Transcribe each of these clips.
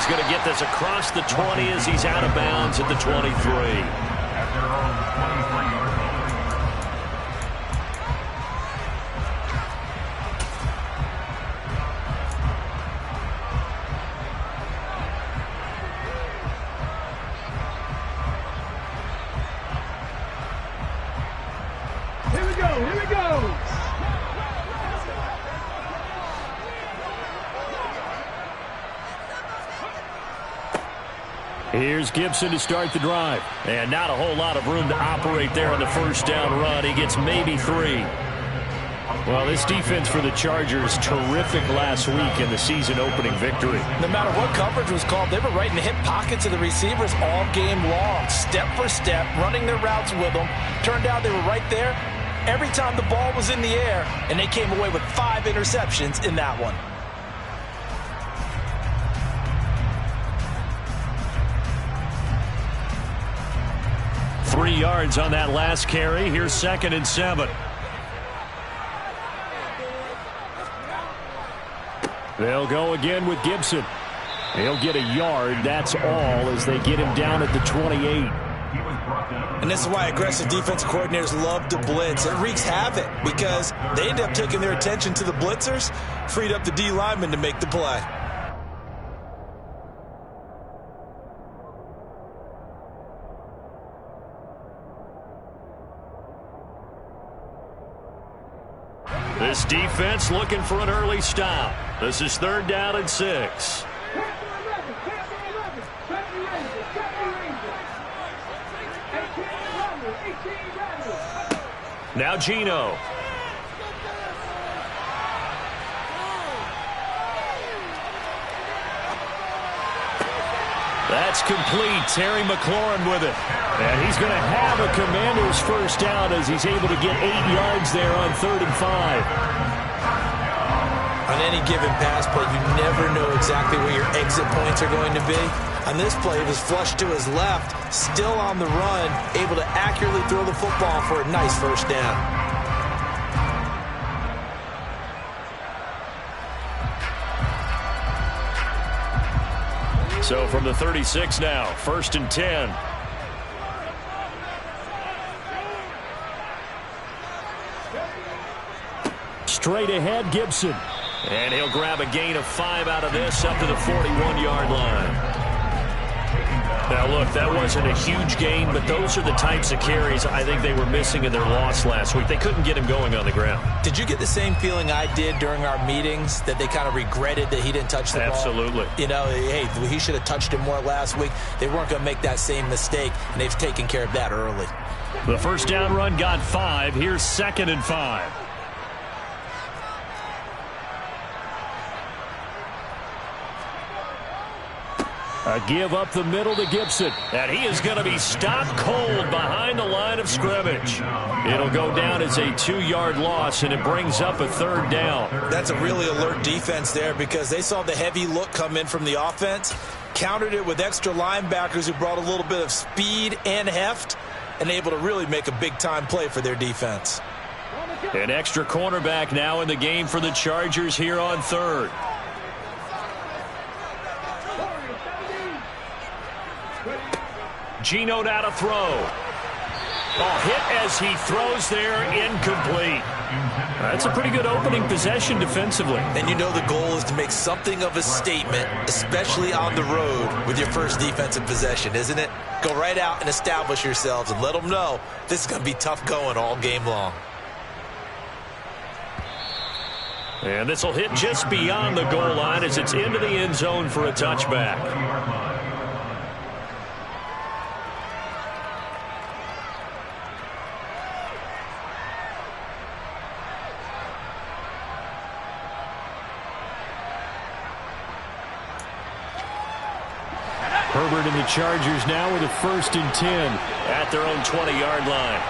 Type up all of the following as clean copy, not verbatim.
going to get this across the 20 as he's out of bounds at the 23. Here's Gibson to start the drive. And not a whole lot of room to operate there on the first down run. He gets maybe 3. Well, this defense for the Chargers, terrific last week in the season-opening victory. No matter what coverage was called, they were right in the hip pockets of the receivers all game long, step for step, running their routes with them. Turned out they were right there every time the ball was in the air, and they came away with 5 interceptions in that one. Three yards on that last carry. Here's 2nd and 7. They'll go again with Gibson. He'll get a yard. That's all as they get him down at the 28. And this is why aggressive defense coordinators love to blitz. It wreaks havoc because they end up taking their attention to the blitzers, freed up the D lineman to make the play. This defense looking for an early stop. This is 3rd down and 6. Now Geno. That's complete. Terry McLaurin with it. And he's going to have a Commander's first down as he's able to get 8 yards there on 3rd and 5. On any given pass play, you never know exactly where your exit points are going to be. On this play, it was flushed to his left, still on the run, able to accurately throw the football for a nice first down. So from the 36 now, 1st and 10. Straight ahead, Gibson. And he'll grab a gain of 5 out of this up to the 41-yard line. Now, look, that wasn't a huge gain, but those are the types of carries I think they were missing in their loss last week. They couldn't get him going on the ground. Did you get the same feeling I did during our meetings, that they kind of regretted that he didn't touch the ball? Absolutely. You know, hey, he should have touched it more last week. They weren't going to make that same mistake, and they've taken care of that early. The first down run got 5. Here's 2nd and 5. A give up the middle to Gibson. And he is going to be stopped cold behind the line of scrimmage. It'll go down as a 2-yard loss, and it brings up a 3rd down. That's a really alert defense there because they saw the heavy look come in from the offense, countered it with extra linebackers who brought a little bit of speed and heft, and able to really make a big-time play for their defense. An extra cornerback now in the game for the Chargers here on 3rd. Geno now to throw. Hit as he throws there, incomplete. That's a pretty good opening possession defensively. And you know the goal is to make something of a statement, especially on the road with your first defensive possession, isn't it? Go right out and establish yourselves and let them know this is going to be tough going all game long. And this will hit just beyond the goal line as it's into the end zone for a touchback. Herbert and the Chargers now with a 1st and 10 at their own 20-yard line.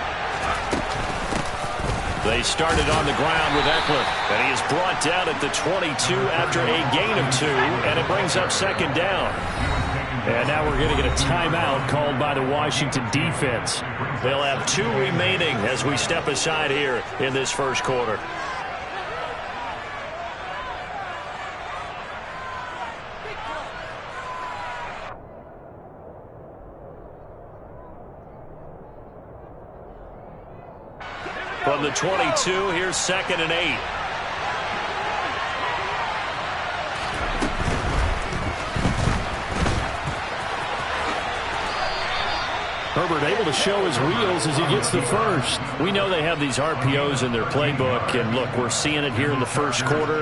They started on the ground with Eckler, and he is brought down at the 22 after a gain of 2, and it brings up 2nd down. And now we're going to get a timeout called by the Washington defense. They'll have 2 remaining as we step aside here in this first quarter. From the 22, here's 2nd and 8. Herbert able to show his wheels as he gets the first. We know they have these RPOs in their playbook, and look, we're seeing it here in the first quarter.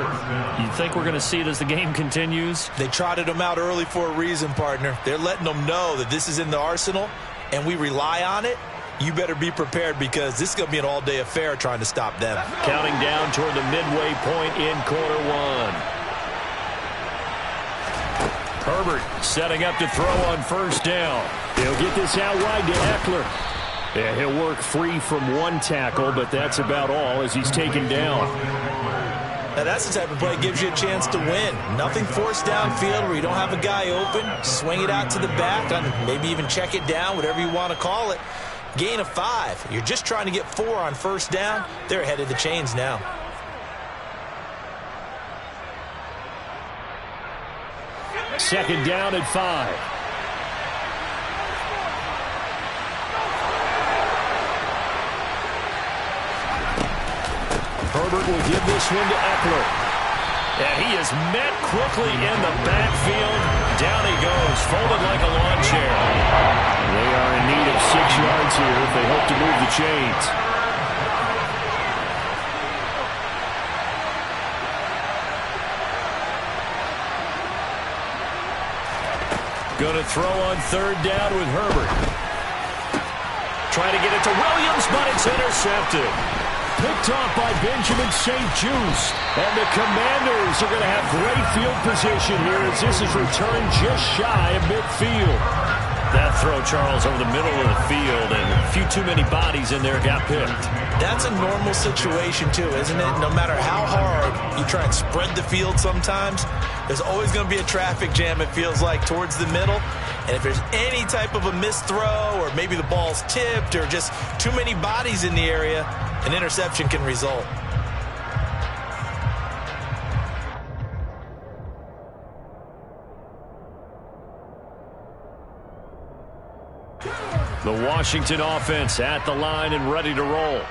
You think we're going to see it as the game continues? They trotted them out early for a reason, partner. They're letting them know that this is in the arsenal, and we rely on it. You better be prepared because this is going to be an all-day affair trying to stop them. Counting down toward the midway point in quarter one. Herbert setting up to throw on first down. He'll get this out wide to Eckler. Yeah, he'll work free from one tackle, but that's about all as he's taken down. Now that's the type of play that gives you a chance to win. Nothing forced downfield where you don't have a guy open. Swing it out to the back, and maybe even check it down, whatever you want to call it. Gain of 5. You're just trying to get 4 on first down. They're ahead of the chains now. Second down at 5. Herbert will give this one to Eckler. And he is met quickly in the backfield. Down he goes, folded like a lawn chair. They are in need of 6 yards here if they hope to move the chains. Going to throw on third down with Herbert. Trying to get it to Williams, but it's intercepted. Picked off by Benjamin St-Juste. And the Commanders are going to have great field position here as this is returned just shy of midfield. That throw, Charles, over the middle of the field, and a few too many bodies in there got picked. That's a normal situation, too, isn't it? No matter how hard you try and spread the field sometimes, there's always going to be a traffic jam, it feels like, towards the middle. And if there's any type of a missed throw or maybe the ball's tipped or just too many bodies in the area, an interception can result. The Washington offense at the line and ready to roll.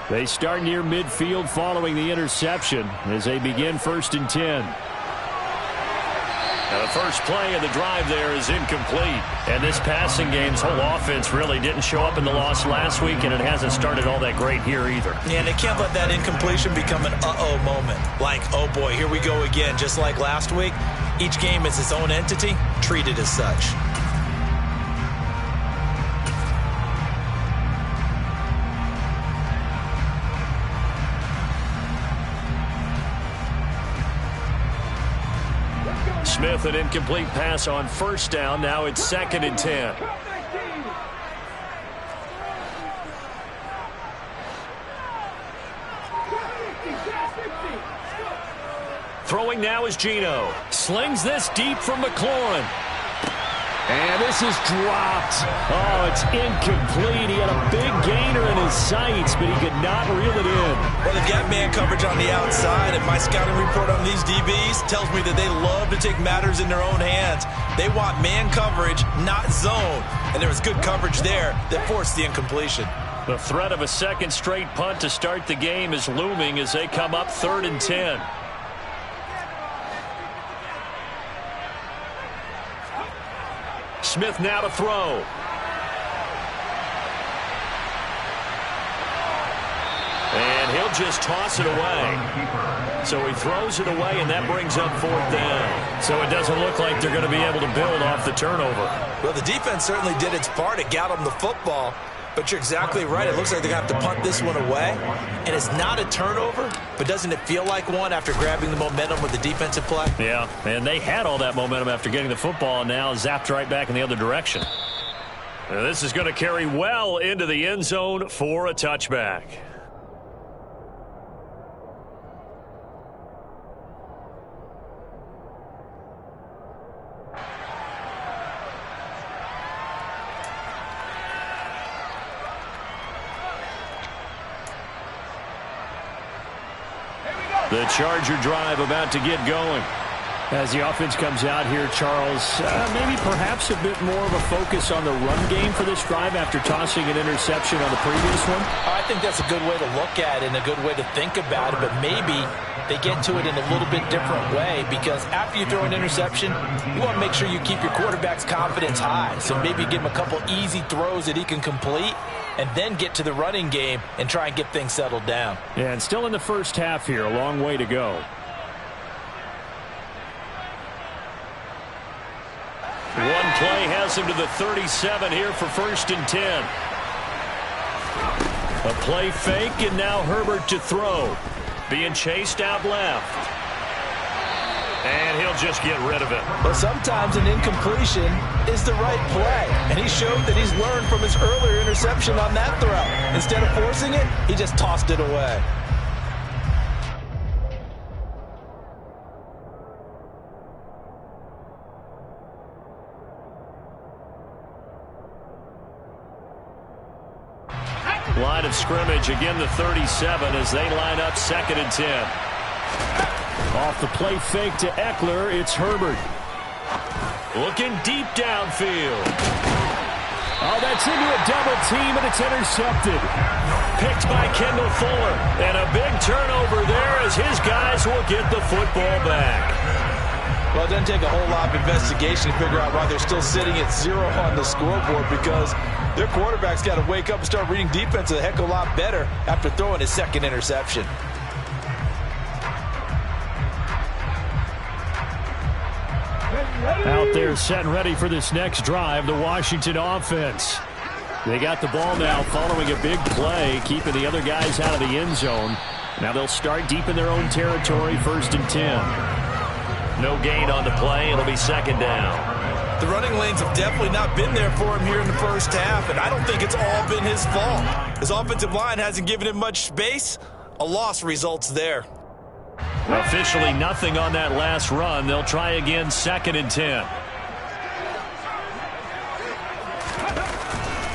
They start near midfield following the interception as they begin 1st and 10. Now the first play of the drive there is incomplete. And this passing game's whole offense really didn't show up in the loss last week, and it hasn't started all that great here either. Yeah, and they can't let that incompletion become an uh-oh moment. Like, oh boy, here we go again, just like last week. Each game is its own entity, treated as such. Smith, an incomplete pass on first down. Now it's 2nd and 10. Throwing now is Geno. Slings this deep from McLaurin. And this is dropped. Oh, it's incomplete. He had a big gainer in his sights, but he could not reel it in. Well, they've got man coverage on the outside, and my scouting report on these DBs tells me that they love to take matters in their own hands. They want man coverage, not zone. And there was good coverage there that forced the incompletion. The threat of a second straight punt to start the game is looming as they come up 3rd and 10. Smith now to throw. And he'll just toss it away. So he throws it away, and that brings up 4th down. So it doesn't look like they're going to be able to build off the turnover. Well, the defense certainly did its part. It got them the football. But you're exactly right. It looks like they're going to have to punt this one away. And it's not a turnover, but doesn't it feel like one after grabbing the momentum with the defensive play? Yeah, and they had all that momentum after getting the football, and now zapped right back in the other direction. Now this is going to carry well into the end zone for a touchback. The Charger drive about to get going. As the offense comes out here, Charles, maybe perhaps a bit more of a focus on the run game for this drive after tossing an interception on the previous one? I think that's a good way to look at it and a good way to think about it, but maybe they get to it in a little bit different way, because after you throw an interception, you want to make sure you keep your quarterback's confidence high. So maybe give him a couple easy throws that he can complete and then get to the running game and try and get things settled down. Yeah, and still in the first half here, a long way to go. One play has him to the 37 here for 1st and 10. A play fake, and now Herbert to throw. Being chased out left. And he'll just get rid of it. But sometimes an incompletion is the right play. And he showed that he's learned from his earlier interception on that throw. Instead of forcing it, he just tossed it away. Line of scrimmage, again the 37 as they line up 2nd and 10. Off the play fake to Eckler, it's Herbert. Looking deep downfield. Oh, that's into a double team, and it's intercepted. Picked by Kendall Fuller. And a big turnover there as his guys will get the football back. Well, it doesn't take a whole lot of investigation to figure out why they're still sitting at 0 on the scoreboard, because their quarterback's got to wake up and start reading defense a heck of a lot better after throwing his 2nd interception. Out there set and ready for this next drive, the Washington offense. They got the ball now following a big play, keeping the other guys out of the end zone. Now they'll start deep in their own territory, 1st and 10. No gain on the play. It'll be 2nd down. The running lanes have definitely not been there for him here in the first half, and I don't think it's all been his fault. His offensive line hasn't given him much space. A loss results there. Officially nothing on that last run. They'll try again, 2nd and 10.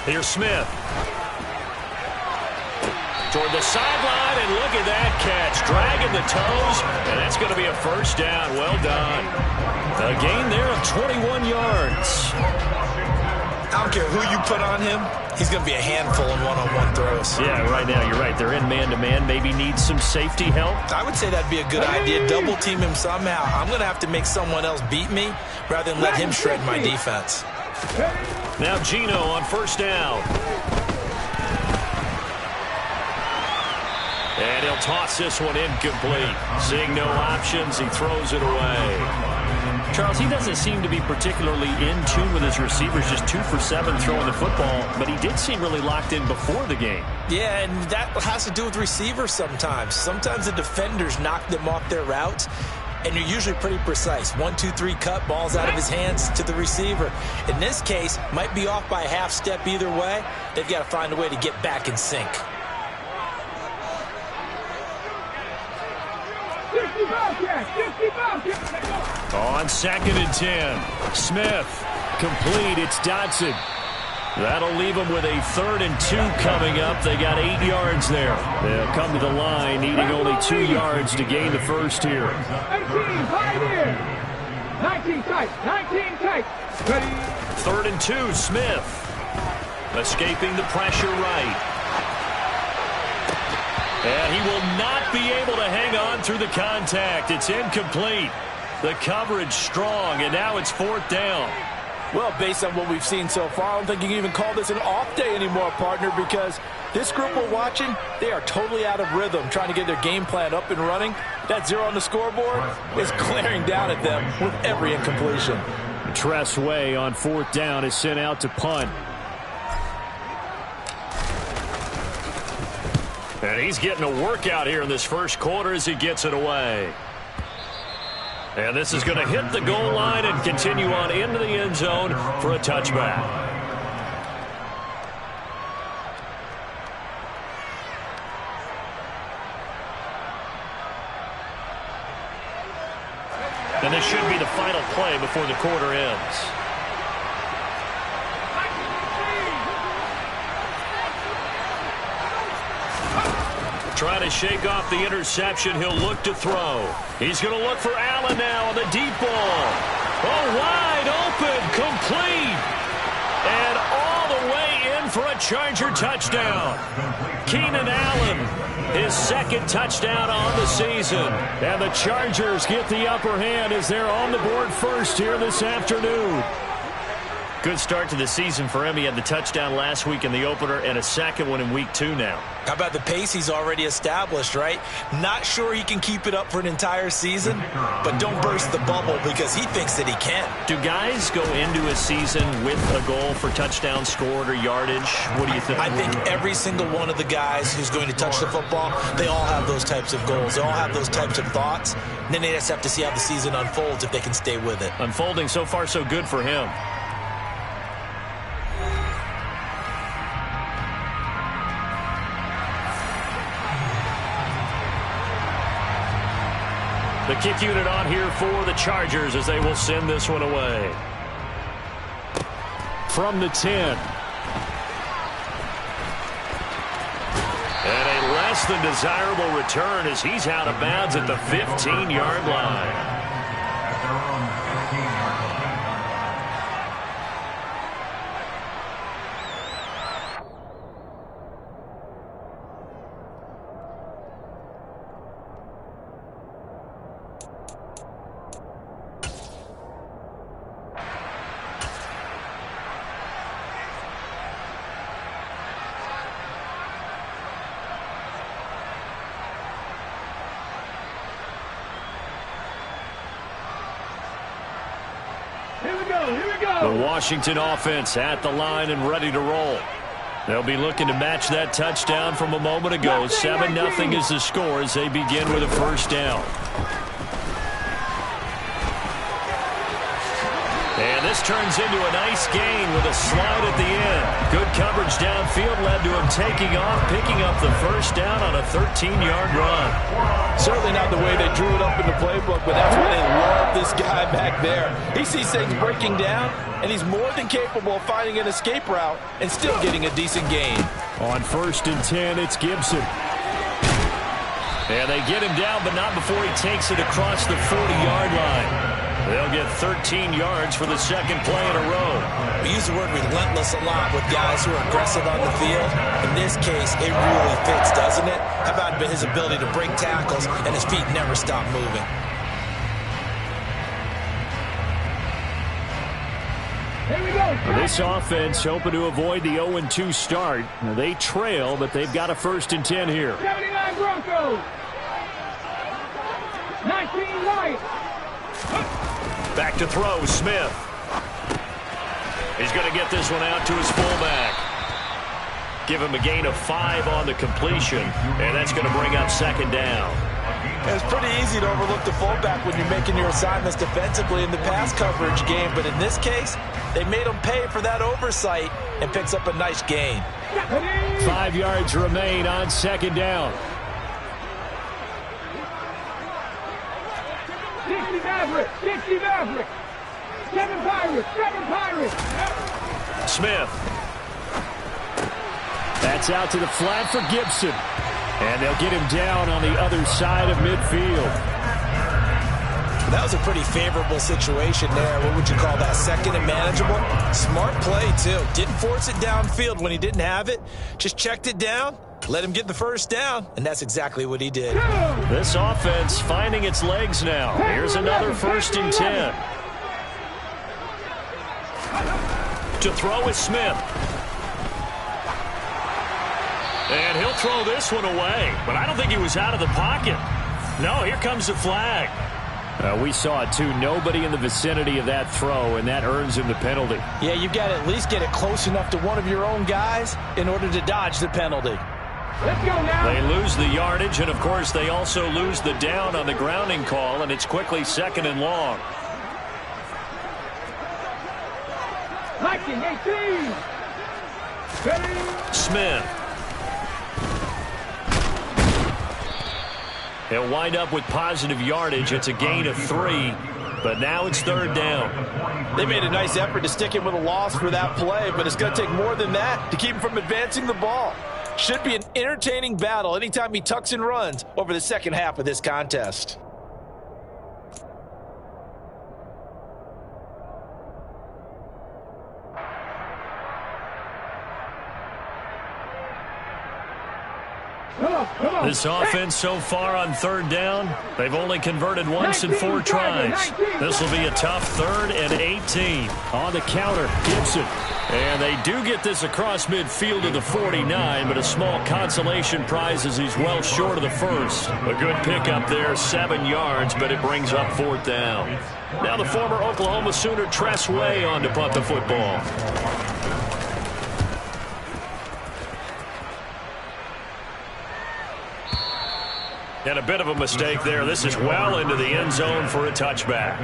Here's Smith. Toward the sideline, and look at that catch. Dragging the toes, and that's going to be a 1st down. Well done. A gain there of 21 yards. I don't care who you put on him. He's going to be a handful in one-on-one throws. Yeah, right now, you're right. They're in man-to-man. Maybe needs some safety help. I would say that'd be a good idea. Double team him somehow. I'm going to have to make someone else beat me rather than let him shred my defense. Now Geno on 1st down. And he'll toss this one incomplete. Seeing no options, he throws it away. Charles, he doesn't seem to be particularly in tune with his receivers, just 2 for 7 throwing the football, but he did seem really locked in before the game. Yeah, and that has to do with receivers sometimes. Sometimes the defenders knock them off their routes, and you're usually pretty precise. 1, 2, 3 cut, balls out of his hands to the receiver. In this case, might be off by a half step either way. They've got to find a way to get back in sync. On 2nd and 10. Smith. Complete. It's Dotson. That'll leave them with a 3rd and 2 coming up. They got 8 yards there. They'll come to the line, needing only 2 yards to gain the first here. 19 tight. 19 tight. 3rd and 2. Smith. Escaping the pressure right. And he will not be able to hang on through the contact. It's incomplete. The coverage strong, and now it's 4th down. Well, based on what we've seen so far, I don't think you can even call this an off day anymore, partner, because this group we're watching, they are totally out of rhythm, trying to get their game plan up and running. That 0 on the scoreboard is glaring down at them with every incompletion. Tress Way on 4th down is sent out to punt. And he's getting a workout here in this first quarter as he gets it away. And this is going to hit the goal line and continue on into the end zone for a touchback. And this should be the final play before the quarter ends. trying to shake off the interception. He'll look to throw. He's going to look for Allen now on the deep ball. Oh, wide open, complete. And all the way in for a Charger touchdown. Keenan Allen, his second touchdown on the season. And the Chargers get the upper hand as they're on the board first here this afternoon. Good start to the season for him. He had the touchdown last week in the opener and a second one in week 2 now. How about the pace he's already established, right? Not sure he can keep it up for an entire season, but don't burst the bubble because he thinks that he can. Do guys go into a season with a goal for touchdown scored or yardage? What do you think? I think every single one of the guys who's going to touch the football, they all have those types of goals. They all have those types of thoughts. And then they just have to see how the season unfolds if they can stay with it. Unfolding so far so good for him. The kick unit on here for the Chargers as they will send this one away. From the 10. And a less than desirable return as he's out of bounds at the 15-yard line. The Washington offense at the line and ready to roll. They'll be looking to match that touchdown from a moment ago. 7-0 is the score as they begin with a first down. And this turns into a nice gain with a slide at the end. Good coverage downfield led to him taking off, picking up the first down on a 13-yard run. Certainly not the way they drew it up in the playbook, but that's why they love this guy back there. He sees things breaking down, and he's more than capable of finding an escape route and still getting a decent gain. On 1st and 10, it's Gibson. And they get him down, but not before he takes it across the 40-yard line. They'll get 13 yards for the second play in a row. We use the word relentless a lot with guys who are aggressive on the field. In this case, it really fits, doesn't it? How about his ability to break tackles and his feet never stop moving? Here we go. This offense hoping to avoid the 0-2 start. They trail, but they've got a 1st and 10 here. 79 Broncos. 19 right. Back to throw, Smith. He's going to get this one out to his fullback. Give him a gain of 5 on the completion, and that's going to bring up second down. It's pretty easy to overlook the fullback when you're making your assignments defensively in the pass coverage game, but in this case, they made him pay for that oversight and picks up a nice gain. 5 yards remain on second down. Dixie Maverick. Dixie Maverick. 7 Pirates. 7 Pirates. Smith. That's out to the flat for Gibson. And they'll get him down on the other side of midfield. That was a pretty favorable situation there. What would you call that? Second and manageable? Smart play, too. Didn't force it downfield when he didn't have it. Just checked it down, let him get the first down, and that's exactly what he did. This offense finding its legs now. Here's another 1st and 10. To throw is Smith. And he'll throw this one away. But I don't think he was out of the pocket. No, here comes the flag. We saw it, too. Nobody in the vicinity of that throw, and that earns him the penalty. Yeah, you've got to at least get it close enough to one of your own guys in order to dodge the penalty. Let's go now. They lose the yardage, and, of course, they also lose the down on the grounding call, and it's quickly 2nd and long. 19-18. Smith. He'll wind up with positive yardage. It's a gain of 3, but now it's 3rd down. They made a nice effort to stick him with a loss for that play, but it's going to take more than that to keep him from advancing the ball. Should be an entertaining battle anytime he tucks and runs over the second half of this contest. This offense so far on third down, they've only converted once in 4 tries. This will be a tough 3rd and 18. On the counter, Gibson. And they do get this across midfield to the 49, but a small consolation prize as he's well short of the first. A good pickup there, 7 yards, but it brings up 4th down. Now the former Oklahoma Sooner Tress Way on to punt the football. And a bit of a mistake there. This is well into the end zone for a touchback.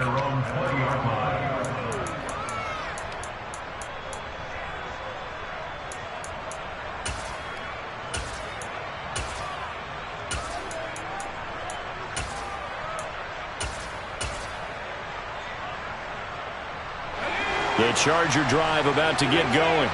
The Charger drive about to get going.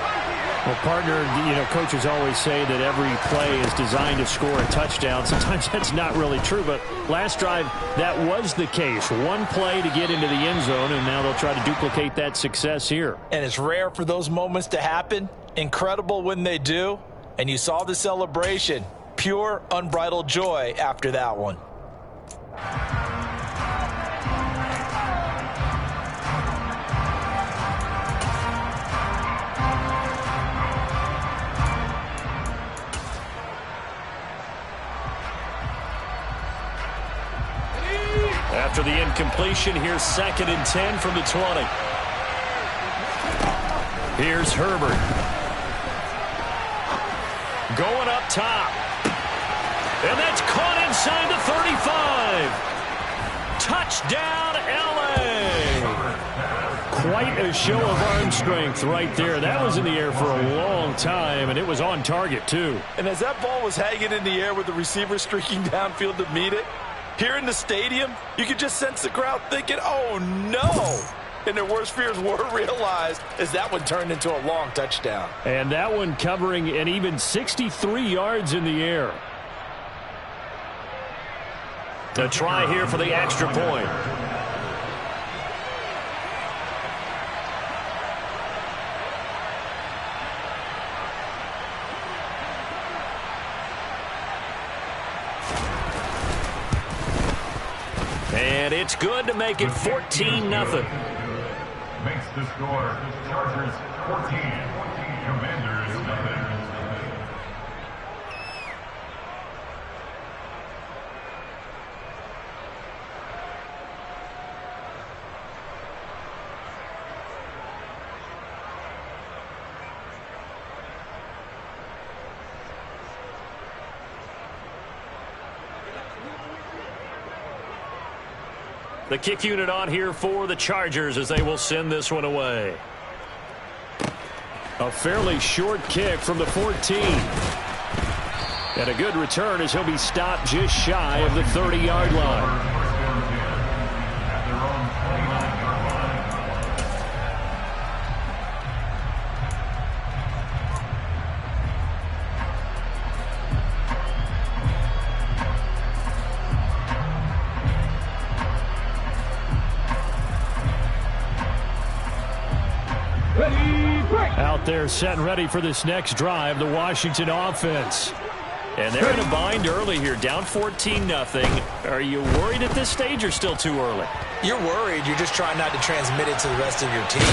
Well, partner, coaches always say that every play is designed to score a touchdown. Sometimes that's not really true, but last drive, that was the case. One play to get into the end zone, and now they'll try to duplicate that success here. And it's rare for those moments to happen. Incredible when they do. And you saw the celebration. Pure, unbridled joy after that one. After the incompletion, here's 2nd and 10 from the 20. Here's Herbert. Going up top. And that's caught inside the 35. Touchdown, L.A. Quite a show of arm strength right there. That was in the air for a long time, and it was on target, too. And as that ball was hanging in the air with the receiver streaking downfield to meet it, here in the stadium, you could just sense the crowd thinking, oh, no. And their worst fears were realized as that one turned into a long touchdown. And that one covering an even 63 yards in the air. A try here for the extra point. And it's good to make it 14-0. Makes the score. Chargers 14. Commanders nothing. The kick unit on here for the Chargers as they will send this one away. A fairly short kick from the 14. And a good return as he'll be stopped just shy of the 30-yard line. Out there set and ready for this next drive, the Washington offense. And they're in a bind early here, down 14-0. Are you worried at this stage or still too early? You're worried. You're just trying not to transmit it to the rest of your team.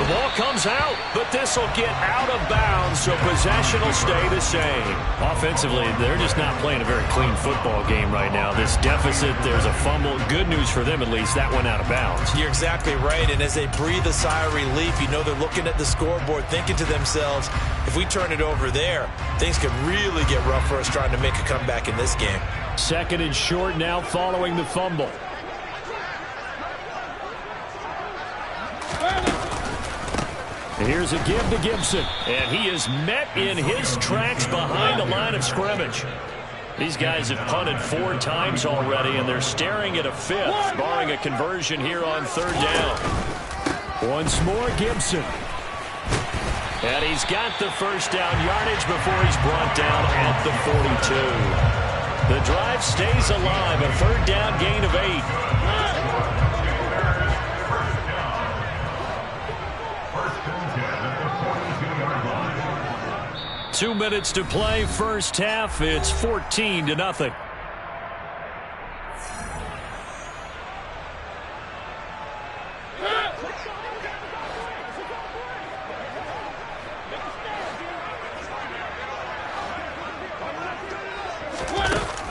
The ball comes out, but this will get out of bounds, so possession will stay the same. Offensively, they're just not playing a very clean football game right now. This deficit, there's a fumble. Good news for them, at least. That went out of bounds. You're exactly right, and as they breathe a sigh of relief, you know they're looking at the scoreboard, thinking to themselves, if we turn it over there, things could really get rough for us trying to make a comeback in this game. 2nd and short now following the fumble. Here's a give to Gibson, and he is met in his tracks behind the line of scrimmage. These guys have punted 4 times already, and they're staring at a 5th, barring a conversion here on 3rd down. Once more, Gibson. And he's got the first down yardage before he's brought down at the 42. The drive stays alive, a third down gain of 8. First and 10 at the 42-yard line. 2 minutes to play, first half. It's 14-0.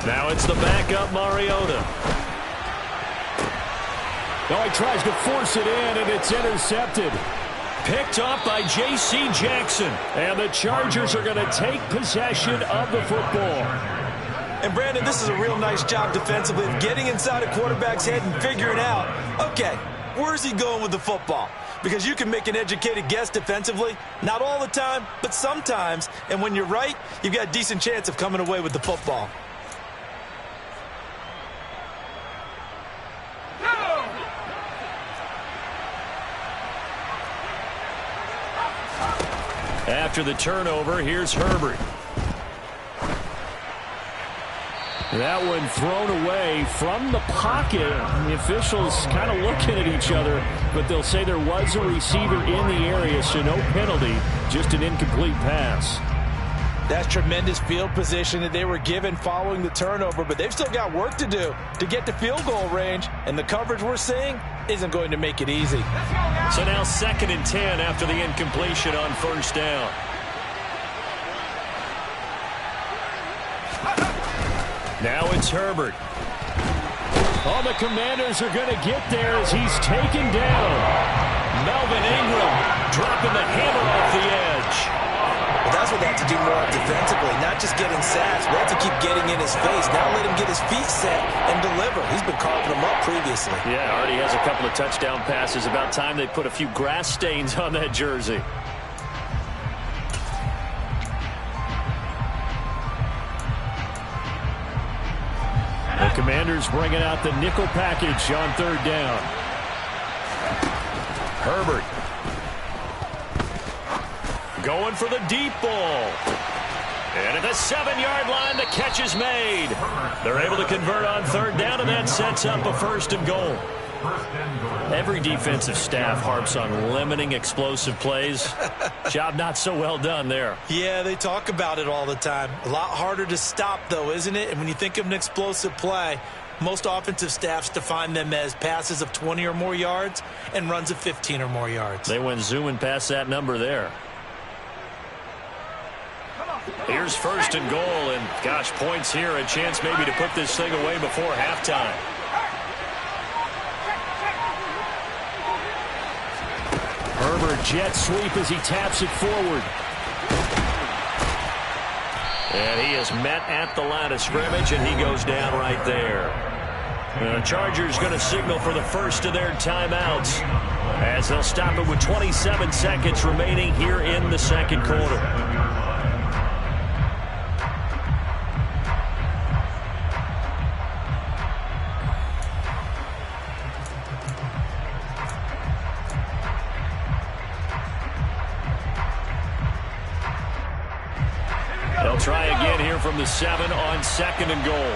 Now it's the backup Mariota. Now he tries to force it in, and it's intercepted. Picked off by J.C. Jackson. And the Chargers are going to take possession of the football. And, Brandon, this is a real nice job defensively of getting inside a quarterback's head and figuring out, okay, where's he going with the football? Because you can make an educated guess defensively, not all the time, but sometimes. And when you're right, you've got a decent chance of coming away with the football. After the turnover, here's Herbert. That one thrown away from the pocket. The officials kind of looking at each other, but they'll say there was a receiver in the area, so no penalty, just an incomplete pass. That's tremendous field position that they were given following the turnover, but they've still got work to do to get to field goal range, and the coverage we're seeing isn't going to make it easy. So now 2nd and 10 after the incompletion on first down. Now it's Herbert. All the Commanders are going to get there as he's taken down. Melvin Ingram dropping the hammer off the edge. Well, that's what they have to do more defensively, not just getting sacks, but they have to keep getting in his face. Now let him get his feet set and deliver. He's been carving them up previously. Yeah, already has a couple of touchdown passes. About time they put a few grass stains on that jersey. The Commanders bringing out the nickel package on third down. Herbert. Going for the deep ball. And at the 7-yard line, the catch is made. They're able to convert on third down, and that sets up a 1st and goal. Every defensive staff harps on limiting explosive plays. Job not so well done there. Yeah, they talk about it all the time. A lot harder to stop, though, isn't it? And when you think of an explosive play, most offensive staffs define them as passes of 20 or more yards and runs of 15 or more yards. They went zooming past that number there. Here's 1st and goal, and gosh, points here, a chance maybe to put this thing away before halftime. Herbert jet sweep as he taps it forward. And he is met at the line of scrimmage, and he goes down right there. And the Chargers going to signal for the first of their timeouts as they'll stop it with 27 seconds remaining here in the second quarter. They'll try again here from the 7 on 2nd and goal.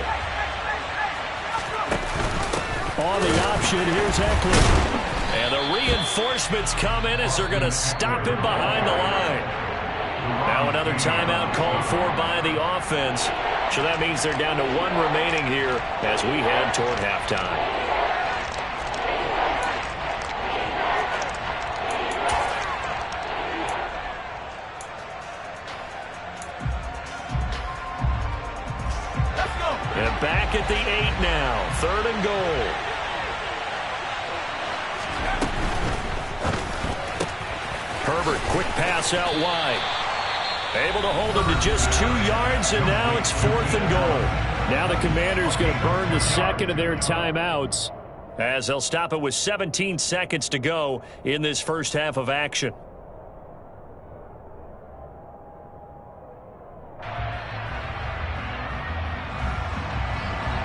On the option, here's Eckler. And the reinforcements come in as they're going to stop him behind the line. Now another timeout called for by the offense. So that means they're down to 1 remaining here as we head toward halftime. And back at the 8 now. 3rd and goal. Herbert, quick pass out wide. Able to hold him to just 2 yards, and now it's 4th and goal. Now the Commanders going to burn the second of their timeouts, as they'll stop it with 17 seconds to go in this first half of action.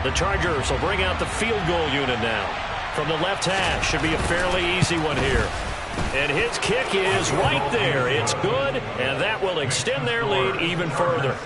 The Chargers will bring out the field goal unit now. From the left hash, should be a fairly easy one here. And his kick is right there. It's good, and that will extend their lead even further.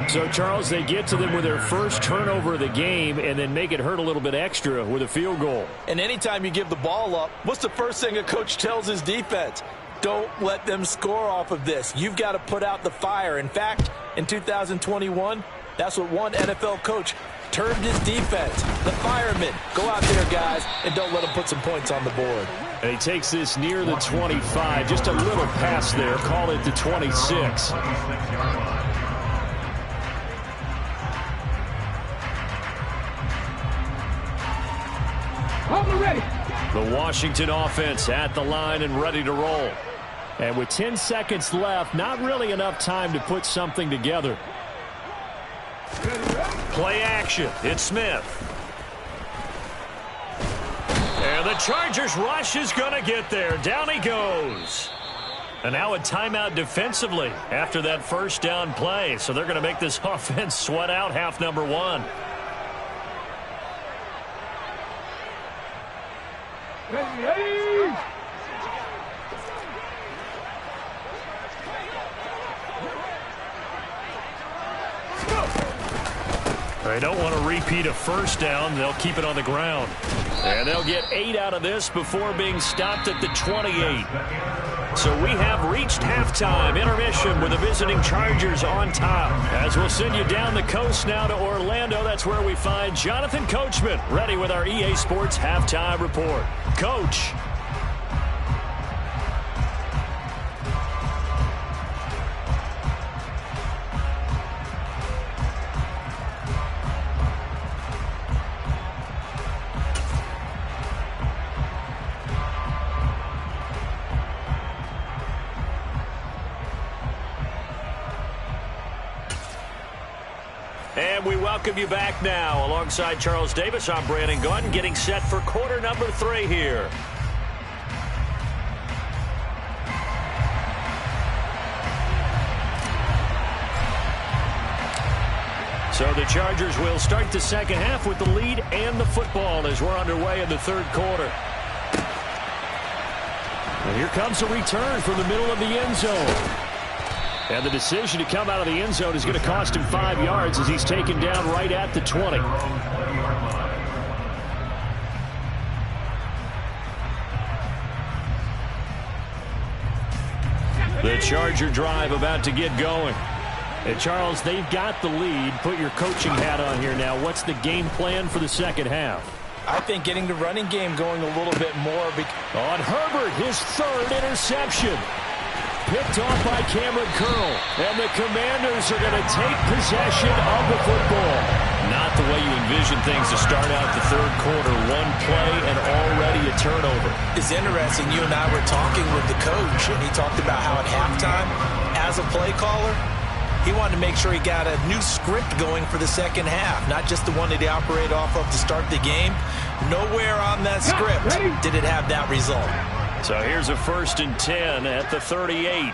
So, Charles, they get to them with their first turnover of the game and then make it hurt a little bit extra with a field goal. And anytime you give the ball up, what's the first thing a coach tells his defense? Don't let them score off of this. You've got to put out the fire. In fact, in 2021, that's what one NFL coach termed his defense. The firemen. Go out there, guys, and don't let them put some points on the board. And he takes this near the 25. Just a little pass there. Call it the 26. Ready. The Washington offense at the line and ready to roll. And with 10 seconds left, not really enough time to put something together. Play action. It's Smith. And the Chargers rush is going to get there. Down he goes. And now a timeout defensively after that first down play. So they're going to make this offense sweat out half number one. Ready. They don't want to repeat a first down. They'll keep it on the ground. And they'll get 8 out of this before being stopped at the 28. So we have reached halftime. Intermission with the visiting Chargers on top. As we'll send you down the coast now to Orlando. That's where we find Jonathan Coachman ready with our EA Sports Halftime Report. Coach. And we welcome you back now. Alongside Charles Davis, I'm Brandon Gaudin, getting set for quarter number 3 here. So the Chargers will start the second half with the lead and the football as we're underway in the third quarter. And here comes a return from the middle of the end zone. And the decision to come out of the end zone is going to cost him 5 yards as he's taken down right at the 20. The Charger drive about to get going. And Charles, they've got the lead. Put your coaching hat on here now. What's the game plan for the second half? I think getting the running game going a little bit more. On Herbert, his third interception. Picked off by Cameron Curl. And the Commanders are going to take possession of the football. Not the way you envision things to start out the third quarter. One play and already a turnover. It's interesting. You and I were talking with the coach, and he talked about how at halftime, as a play caller, he wanted to make sure he got a new script going for the second half, not just the one that he operated off of to start the game. Nowhere on that script did it have that result. So here's a 1st and 10 at the 38.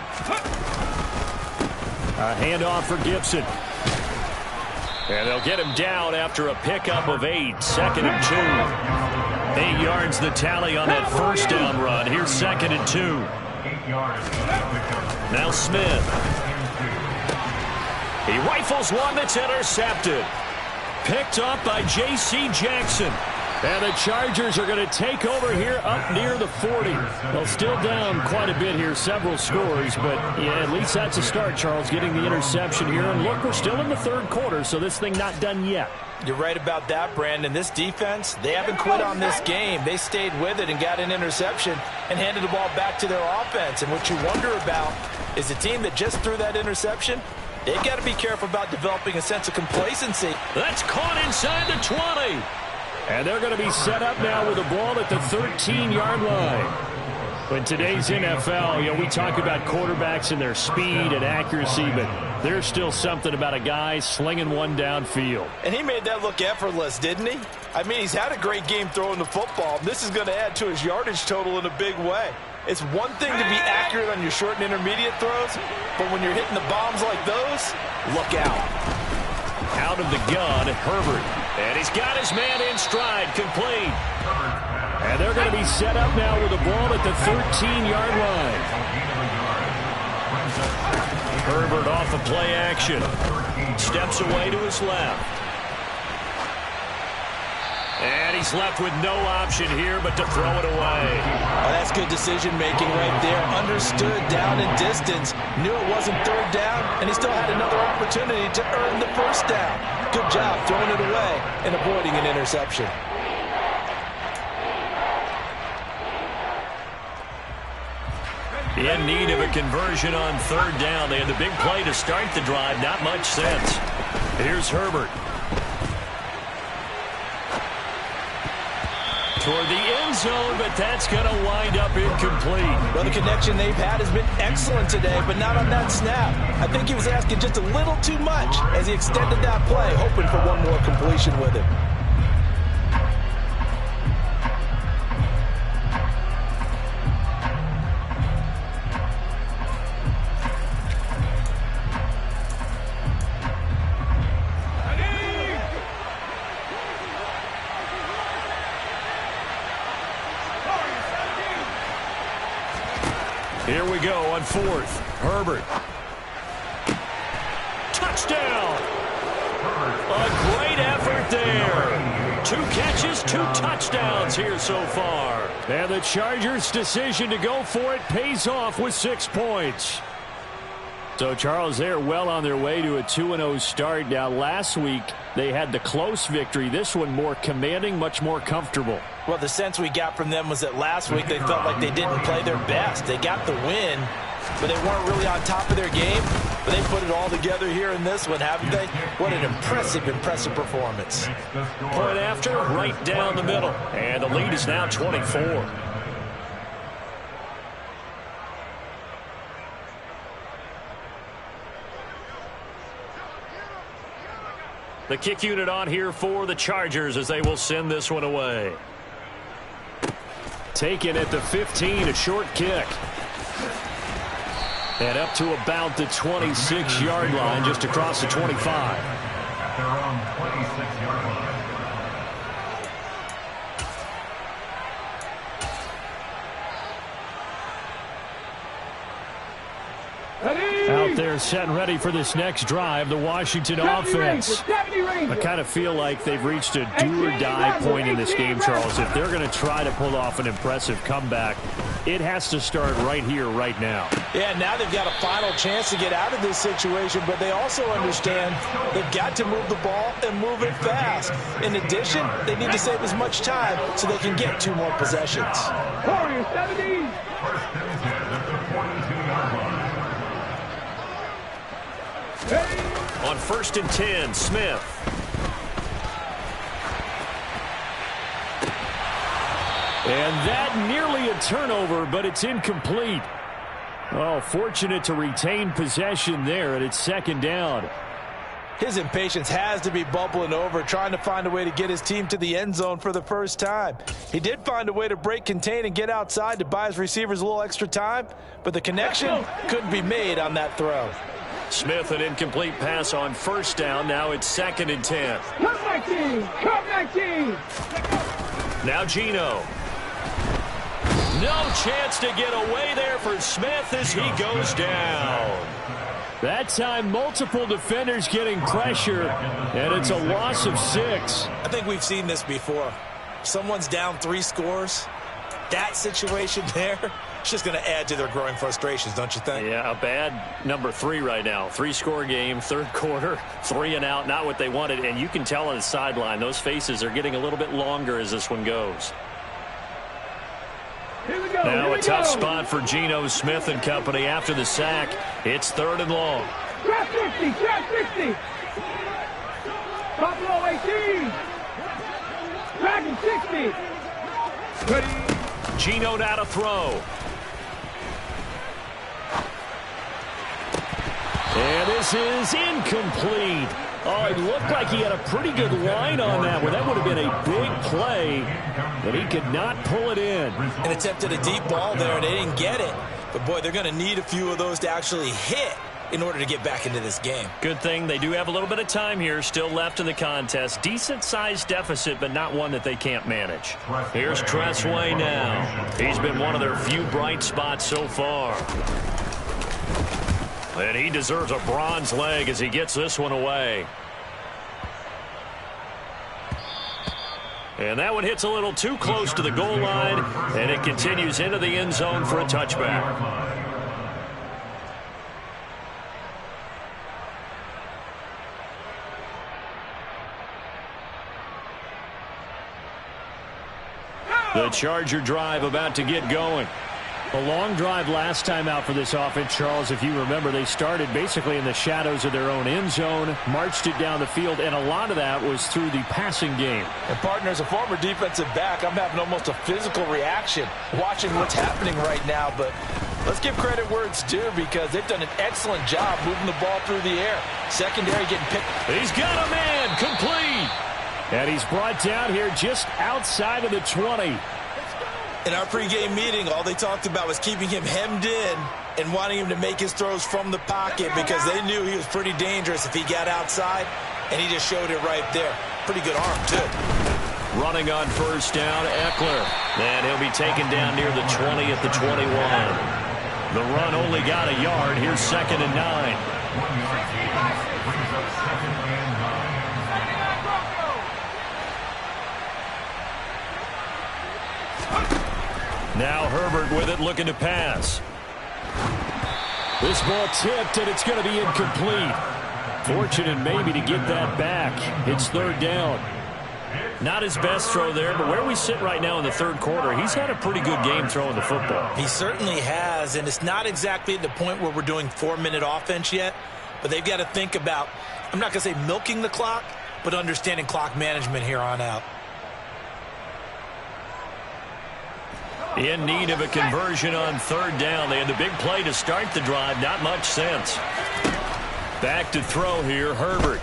A handoff for Gibson. And they'll get him down after a pickup of 8. 2nd and 2. 8 yards the tally on that first down run. Here's 2nd and 2. Now Smith. He rifles one that's intercepted. Picked up by J.C. Jackson. And the Chargers are going to take over here up near the 40. Well, still down quite a bit here, several scores. But, yeah, at least that's a start, Charles, getting the interception here. And, look, we're still in the third quarter, so this thing not done yet. You're right about that, Brandon. This defense, they haven't quit on this game. They stayed with it and got an interception and handed the ball back to their offense. And what you wonder about is the team that just threw that interception, they've got to be careful about developing a sense of complacency. That's caught inside the 20. And they're going to be set up now with the ball at the 13-yard line. In today's NFL, you know, we talk about quarterbacks and their speed and accuracy, but there's still something about a guy slinging one downfield. And he made that look effortless, didn't he? I mean, he's had a great game throwing the football. This is going to add to his yardage total in a big way. It's one thing to be accurate on your short and intermediate throws, but when you're hitting the bombs like those, look out. Out of the gun, Herbert. And he's got his man in stride, complete. And they're going to be set up now with the ball at the 13-yard line. Herbert off the play action. Steps away to his left. And he's left with no option here but to throw it away. Oh, that's good decision-making right there. Understood down and distance. Knew it wasn't third down, and he still had another opportunity to earn the first down. Good job throwing it away and avoiding an interception. In need of a conversion on third down. They had the big play to start the drive. Not much sense. Here's Herbert. Toward the end zone, but that's going to wind up incomplete. Well, the connection they've had has been excellent today, but not on that snap. I think he was asking just a little too much as he extended that play, hoping for one more completion with it. Here we go on fourth. Herbert. Touchdown. A great effort there. 2 catches, 2 touchdowns here so far. And the Chargers' decision to go for it pays off with 6 points. So, Charles, they're well on their way to a 2-0 start. Now, last week, they had the close victory. This one more commanding, much more comfortable. Well, the sense we got from them was that last week they felt like they didn't play their best. They got the win, but they weren't really on top of their game. But they put it all together here in this one, haven't they? What an impressive performance. Point after, right down the middle. And the lead is now 24. The kick unit on here for the Chargers as they will send this one away. Taken at the 15, a short kick. And up to about the 26-yard line, just across the 25. At their own 26-yard line. Out there set and ready for this next drive, the Washington offense. I kind of feel like they've reached a do-or-die point in this game, Charles. If they're going to try to pull off an impressive comeback, it has to start right here, right now. Yeah, now they've got a final chance to get out of this situation, but they also understand they've got to move the ball and move it fast. In addition, they need to save as much time so they can get 2 more possessions. Warriors 70. First and 10 at the 42-yard line. On 1st and 10, Smith. And that nearly a turnover, but it's incomplete. Oh, fortunate to retain possession there, and it's 2nd down. His impatience has to be bubbling over, trying to find a way to get his team to the end zone for the first time. He did find a way to break contain and get outside to buy his receivers a little extra time, but the connection couldn't be made on that throw. Smith, an incomplete pass on 1st down. Now it's 2nd and 10. Come 19. Come 19. Now Geno. No chance to get away there for Smith as he goes down. That time, multiple defenders getting pressure, and it's a loss of 6. I think we've seen this before. Someone's down 3 scores. That situation there, it's just going to add to their growing frustrations, don't you think? Yeah, a bad number 3 right now. 3-score game, 3rd quarter, 3 and out, not what they wanted. And you can tell on the sideline, those faces are getting a little bit longer as this one goes. Here we go. Now a tough spot for Geno Smith and company after the sack. It's 3rd and long. Trap 50. Trap 60. Buffalo 18. Dragon 60. Ready. Geno now to throw. And this is incomplete. Oh, it looked like he had a pretty good line on that one. That would have been a big play, but he could not pull it in. And attempted a deep ball there, and they didn't get it. But, boy, they're going to need a few of those to actually hit in order to get back into this game. Good thing they do have a little bit of time here still left in the contest. Decent-sized deficit, but not one that they can't manage. Here's Tressway now. He's been one of their few bright spots so far. And he deserves a bronze leg as he gets this one away. And that one hits a little too close to the goal line, and it continues into the end zone for a touchback. The Charger drive about to get going. A long drive last time out for this offense, Charles. If you remember, they started basically in the shadows of their own end zone, marched it down the field, and a lot of that was through the passing game. And, partner, as a former defensive back, I'm having almost a physical reaction watching what's happening right now. But let's give credit where it's due because they've done an excellent job moving the ball through the air. Secondary getting picked. He's got a man complete. And he's brought down here just outside of the 20. In our pregame meeting, all they talked about was keeping him hemmed in and wanting him to make his throws from the pocket because they knew he was pretty dangerous if he got outside, and he just showed it right there. Pretty good arm, too. Running on first down, Eckler. And he'll be taken down near the 20 at the 21. The run only got a yard. Here's 2nd and 9. 1 yard gain brings up 2nd and 9. Now Herbert with it, looking to pass. This ball tipped, and it's going to be incomplete. Fortunate maybe to get that back. It's 3rd down. Not his best throw there, but where we sit right now in the 3rd quarter, he's had a pretty good game throwing the football. He certainly has, and it's not exactly at the point where we're doing 4-minute offense yet, but they've got to think about, I'm not going to say milking the clock, but understanding clock management here on out. In need of a conversion on 3rd down. They had the big play to start the drive. Not much sense. Back to throw here, Herbert.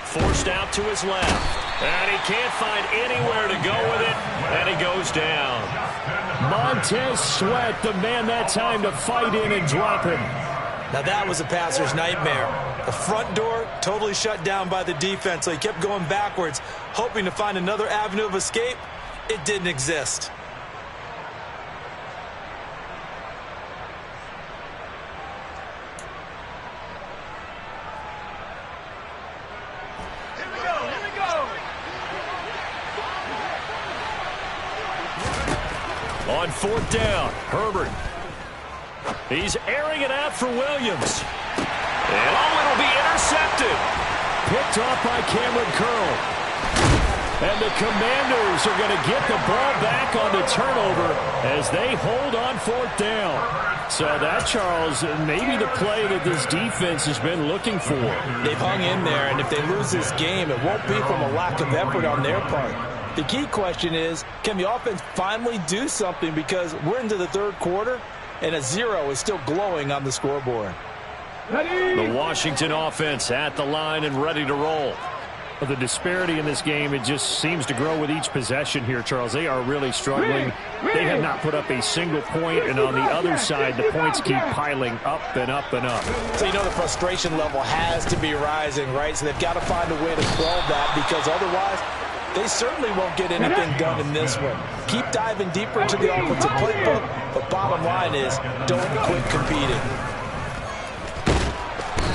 Forced out to his left. And he can't find anywhere to go with it. And he goes down. Montez Sweat, the man that time to fight in and drop him. Now that was a passer's nightmare. The front door totally shut down by the defense, so he kept going backwards, hoping to find another avenue of escape. It didn't exist. On 4th down, Herbert. He's airing it out for Williams. And it'll be intercepted. Picked off by Cameron Curl. And the Commanders are going to get the ball back on the turnover as they hold on 4th down. So that, Charles, maybe the play that this defense has been looking for. They've hung in there, and if they lose this game, it won't be from a lack of effort on their part. The key question is, can the offense finally do something, because we're into the 3rd quarter and a 0 is still glowing on the scoreboard. The Washington offense at the line and ready to roll. The disparity in this game, it just seems to grow with each possession here, Charles. They are really struggling. They have not put up a single point, and on the other side, the points keep piling up and up and up. So you know the frustration level has to be rising, right? So they've got to find a way to quell that, because otherwise they certainly won't get anything done in this one. Keep diving deeper into the offensive playbook, but bottom line is don't quit competing.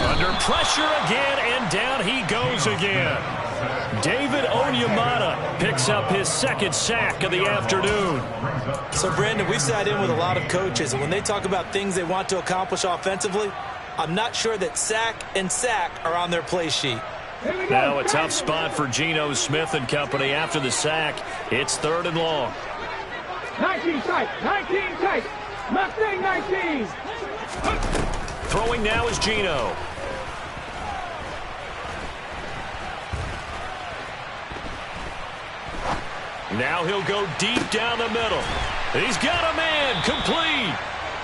Under pressure again, and down he goes again. David Onyemata picks up his 2nd sack of the afternoon. So, Brandon, we've sat in with a lot of coaches, and when they talk about things they want to accomplish offensively, I'm not sure that sack and sack are on their play sheet. Now a tough spot for Geno Smith and company after the sack. It's 3rd and long. 19 tight, 19 tight. Mustang 19. Throwing now is Geno. Now he'll go deep down the middle. He's got a man, complete.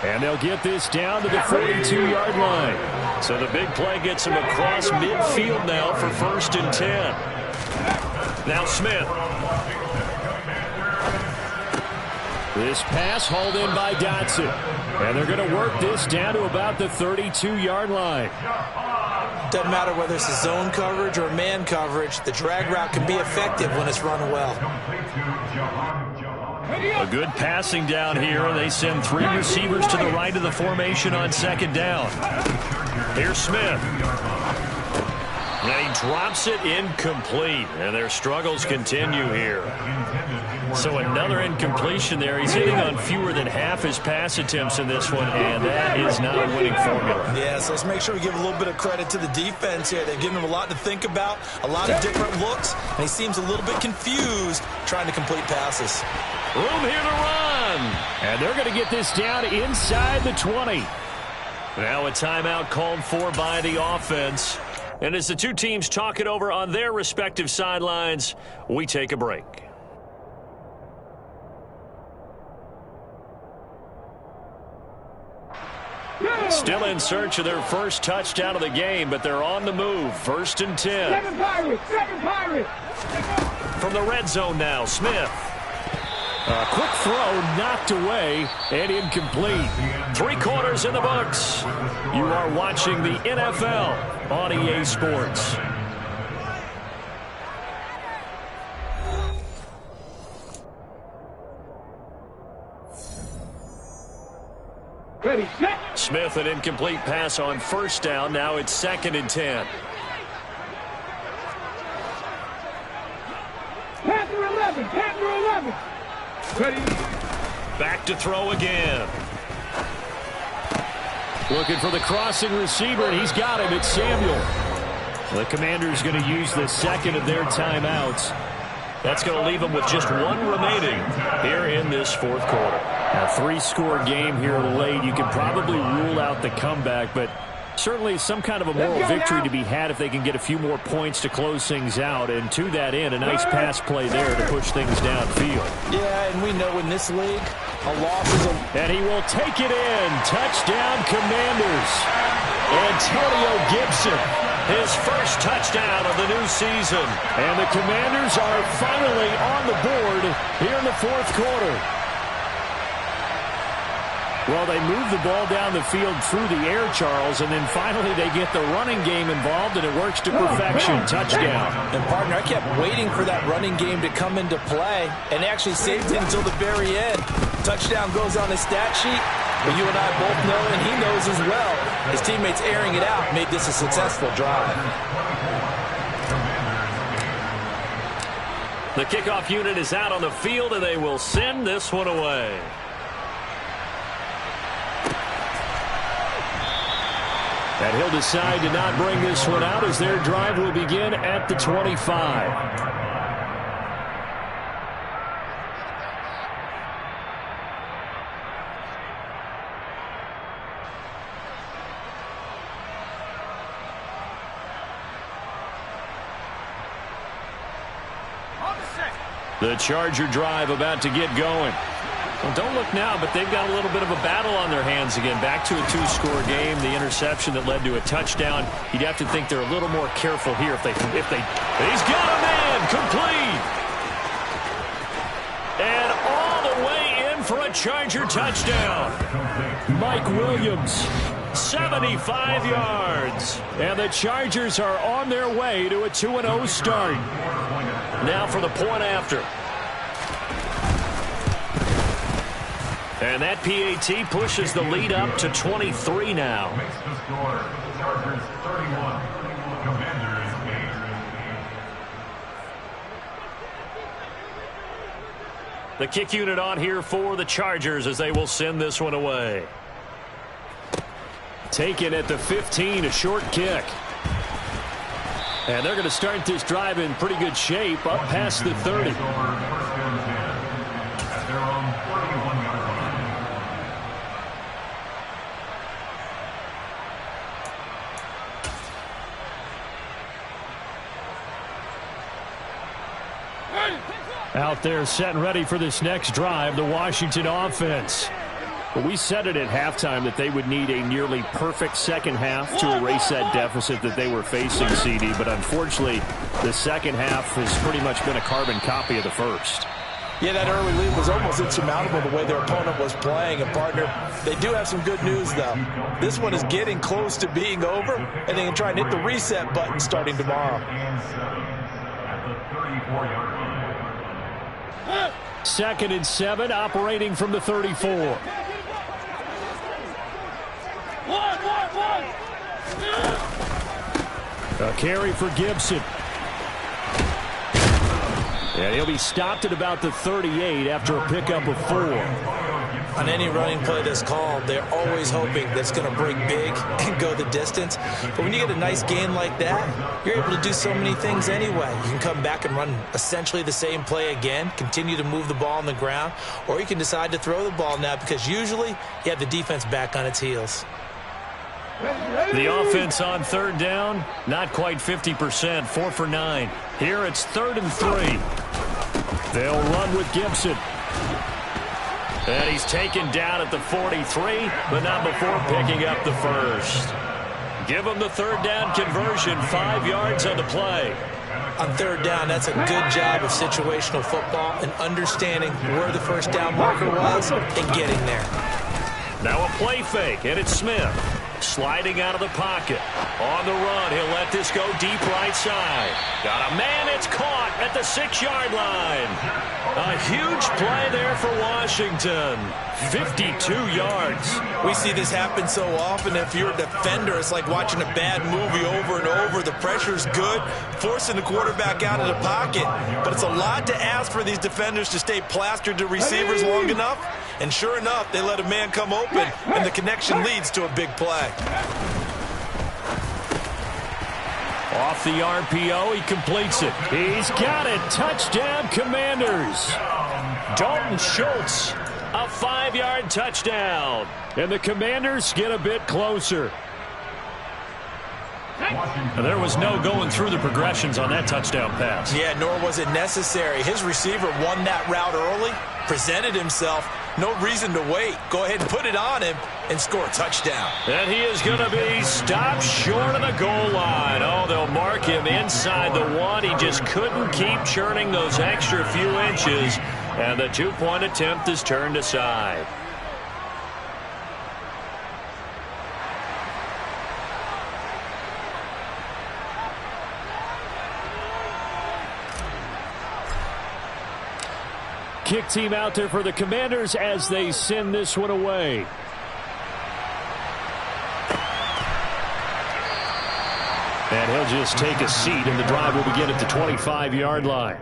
And they'll get this down to the 42-yard line. So the big play gets him across midfield now for 1st and 10. Now Smith. This pass hauled in by Dotson. And they're going to work this down to about the 32-yard line. Doesn't matter whether it's a zone coverage or man coverage. The drag route can be effective when it's run well. A good passing down here, and they send 3 receivers to the right of the formation on second down. Here's Smith. And he drops it incomplete, and their struggles continue here. So another incompletion there. He's hitting on fewer than half his pass attempts in this one, and that is not a winning formula. Yeah, so let's make sure we give a little bit of credit to the defense here. They've given him a lot to think about, a lot of different looks, and he seems a little bit confused trying to complete passes. Room here to run. And they're going to get this down inside the 20. Now a timeout called for by the offense. And as the two teams talk it over on their respective sidelines, we take a break. Still in search of their first touchdown of the game, but they're on the move. 1st and 10. 7 Pirates! 7 Pirates! From the red zone now, Smith. A quick throw knocked away and incomplete. 3 quarters in the books. You are watching the NFL on EA Sports. Ready, set! Smith, an incomplete pass on 1st down. Now it's 2nd and 10. Panther 11! Panther 11! Ready? Back to throw again. Looking for the crossing receiver, and he's got him. It's Samuel. The Commanders going to use the second of their timeouts. That's going to leave them with just 1 remaining here in this 4th quarter. A 3-score game here late. You can probably rule out the comeback, but certainly some kind of a moral victory to be had if they can get a few more points to close things out. And to that end, a nice pass play there to push things downfield. Yeah, and we know in this league, a loss is a... And he will take it in. Touchdown, Commanders. Antonio Gibson. His first touchdown of the new season. And the Commanders are finally on the board here in the 4th quarter. Well, they move the ball down the field through the air, Charles, and then finally they get the running game involved, and it works to perfection. Touchdown. And, partner, I kept waiting for that running game to come into play, and actually saved it until the very end. Touchdown goes on his stat sheet, but you and I both know, and he knows as well, his teammates airing it out made this a successful drive. The kickoff unit is out on the field, and they will send this one away. And he'll decide to not bring this one out as their drive will begin at the 25. The Charger drive about to get going. Well, don't look now, but they've got a little bit of a battle on their hands again. Back to a 2-score game. The interception that led to a touchdown. You'd have to think they're a little more careful here if they. He's got a man complete, and all the way in for a Charger touchdown. Mike Williams, 75 yards, and the Chargers are on their way to a 2-0 start. Now for the point after. And that PAT pushes the lead up to 23 now. Makes the score. Chargers 31. Commanders 8. The kick unit on here for the Chargers as they will send this one away. Taken at the 15, a short kick. And they're going to start this drive in pretty good shape up past the 30. At their own 41-yard line. Out there set and ready for this next drive, the Washington offense. But we said it at halftime that they would need a nearly perfect second half to erase that deficit that they were facing, CD. But unfortunately, the second half has pretty much been a carbon copy of the first. Yeah, that early lead was almost insurmountable the way their opponent was playing. And, partner, they do have some good news, though. This one is getting close to being over, and they can try and hit the reset button starting tomorrow. At the 34-yard line. 2nd and 7, operating from the 34. A carry for Gibson. And he'll be stopped at about the 38 after a pickup of 4. On any running play that's called, they're always hoping that's going to break big and go the distance. But when you get a nice gain like that, you're able to do so many things anyway. You can come back and run essentially the same play again, continue to move the ball on the ground, or you can decide to throw the ball now because usually you have the defense back on its heels. The offense on 3rd down, not quite 50%, 4 for 9. Here it's 3rd and 3. They'll run with Gibson. And he's taken down at the 43, but not before picking up the first. Give him the 3rd down conversion, 5 yards on the play. On 3rd down, that's a good job of situational football and understanding where the 1st down marker was and getting there. Now a play fake, and it's Smith. Sliding out of the pocket. On the run, he'll let this go deep right side. Got a man, it's caught at the 6-yard line. A huge play there for Washington. 52 yards. We see this happen so often. If you're a defender, it's like watching a bad movie over and over. The pressure's good, forcing the quarterback out of the pocket. But it's a lot to ask for these defenders to stay plastered to receivers long enough. And sure enough, they let a man come open, and the connection leads to a big play. Off the RPO, he completes it. He's got it. Touchdown, Commanders. Dalton Schultz, a 5-yard touchdown. And the Commanders get a bit closer. There was no going through the progressions on that touchdown pass. Yeah, nor was it necessary. His receiver won that route early, presented himself. No reason to wait. Go ahead and put it on him and score a touchdown. And he is going to be stopped short of the goal line. Oh, they'll mark him inside the 1. He just couldn't keep churning those extra few inches. And the 2-point attempt is turned aside. Kick team out there for the Commanders as they send this one away. And he'll just take a seat, and the drive will begin at the 25-yard line.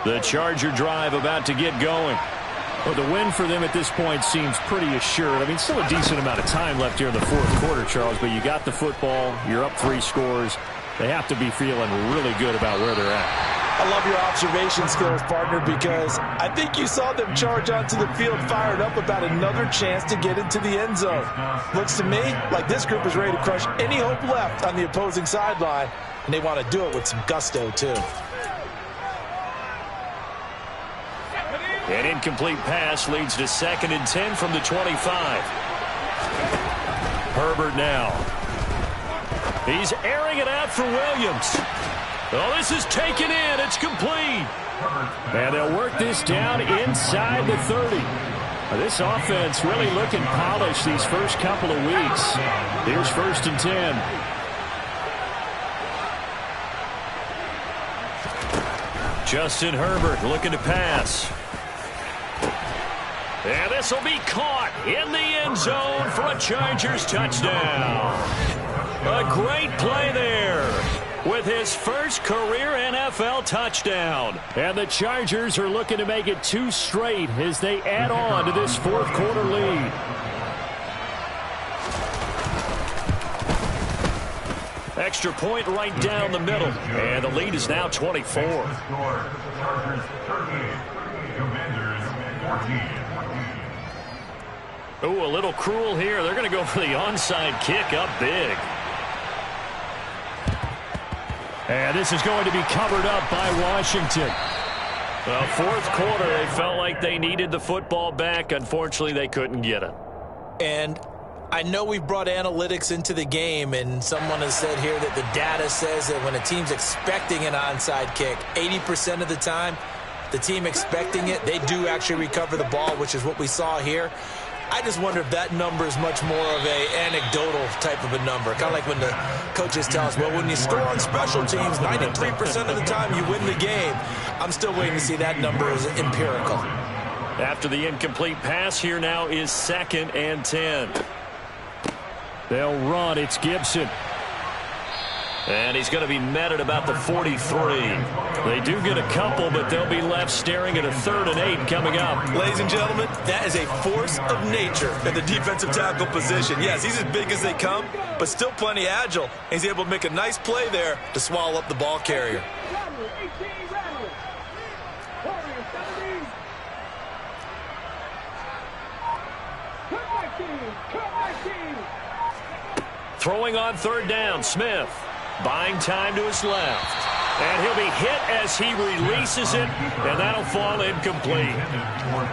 The Charger drive about to get going. Well, the win for them at this point seems pretty assured. I mean, still a decent amount of time left here in the 4th quarter, Charles, but you got the football, you're up 3 scores. They have to be feeling really good about where they're at. I love your observation skills, partner, because I think you saw them charge onto the field fired up about another chance to get into the end zone. Looks to me like this group is ready to crush any hope left on the opposing sideline, and they want to do it with some gusto, too. An incomplete pass leads to 2nd and 10 from the 25. Herbert now. He's airing it out for Williams. Oh, this is taken in. It's complete. And they'll work this down inside the 30. This offense really looking polished these first couple of weeks. Here's 1st and 10. Justin Herbert looking to pass. And this will be caught in the end zone for a Chargers touchdown. A great play there with his first career NFL touchdown. And the Chargers are looking to make it 2 straight as they add on to this 4th quarter lead. Extra point right down the middle. And the lead is now 24. Chargers 38, Commanders 14. Oh, a little cruel here. They're going to go for the onside kick up big. And this is going to be covered up by Washington. Well, fourth quarter, they felt like they needed the football back. Unfortunately, they couldn't get it. And I know we've brought analytics into the game, and someone has said here that the data says that when a team's expecting an onside kick, 80% of the time, the team expecting it, they do actually recover the ball, which is what we saw here. I just wonder if that number is much more of a anecdotal type of a number. Kind of like when the coaches tell us, well, when you score on special teams, 93% of the time you win the game. I'm still waiting to see that number as empirical. After the incomplete pass, here now is 2nd and 10. They'll run. It's Gibson. And he's going to be met at about the 43. They do get a couple, but they'll be left staring at a 3rd and 8 coming up. Ladies and gentlemen, that is a force of nature at the defensive tackle position. Yes, he's as big as they come, but still plenty agile. He's able to make a nice play there to swallow up the ball carrier. Throwing on 3rd down, Smith. Buying time to his left. And he'll be hit as he releases it, and that'll fall incomplete.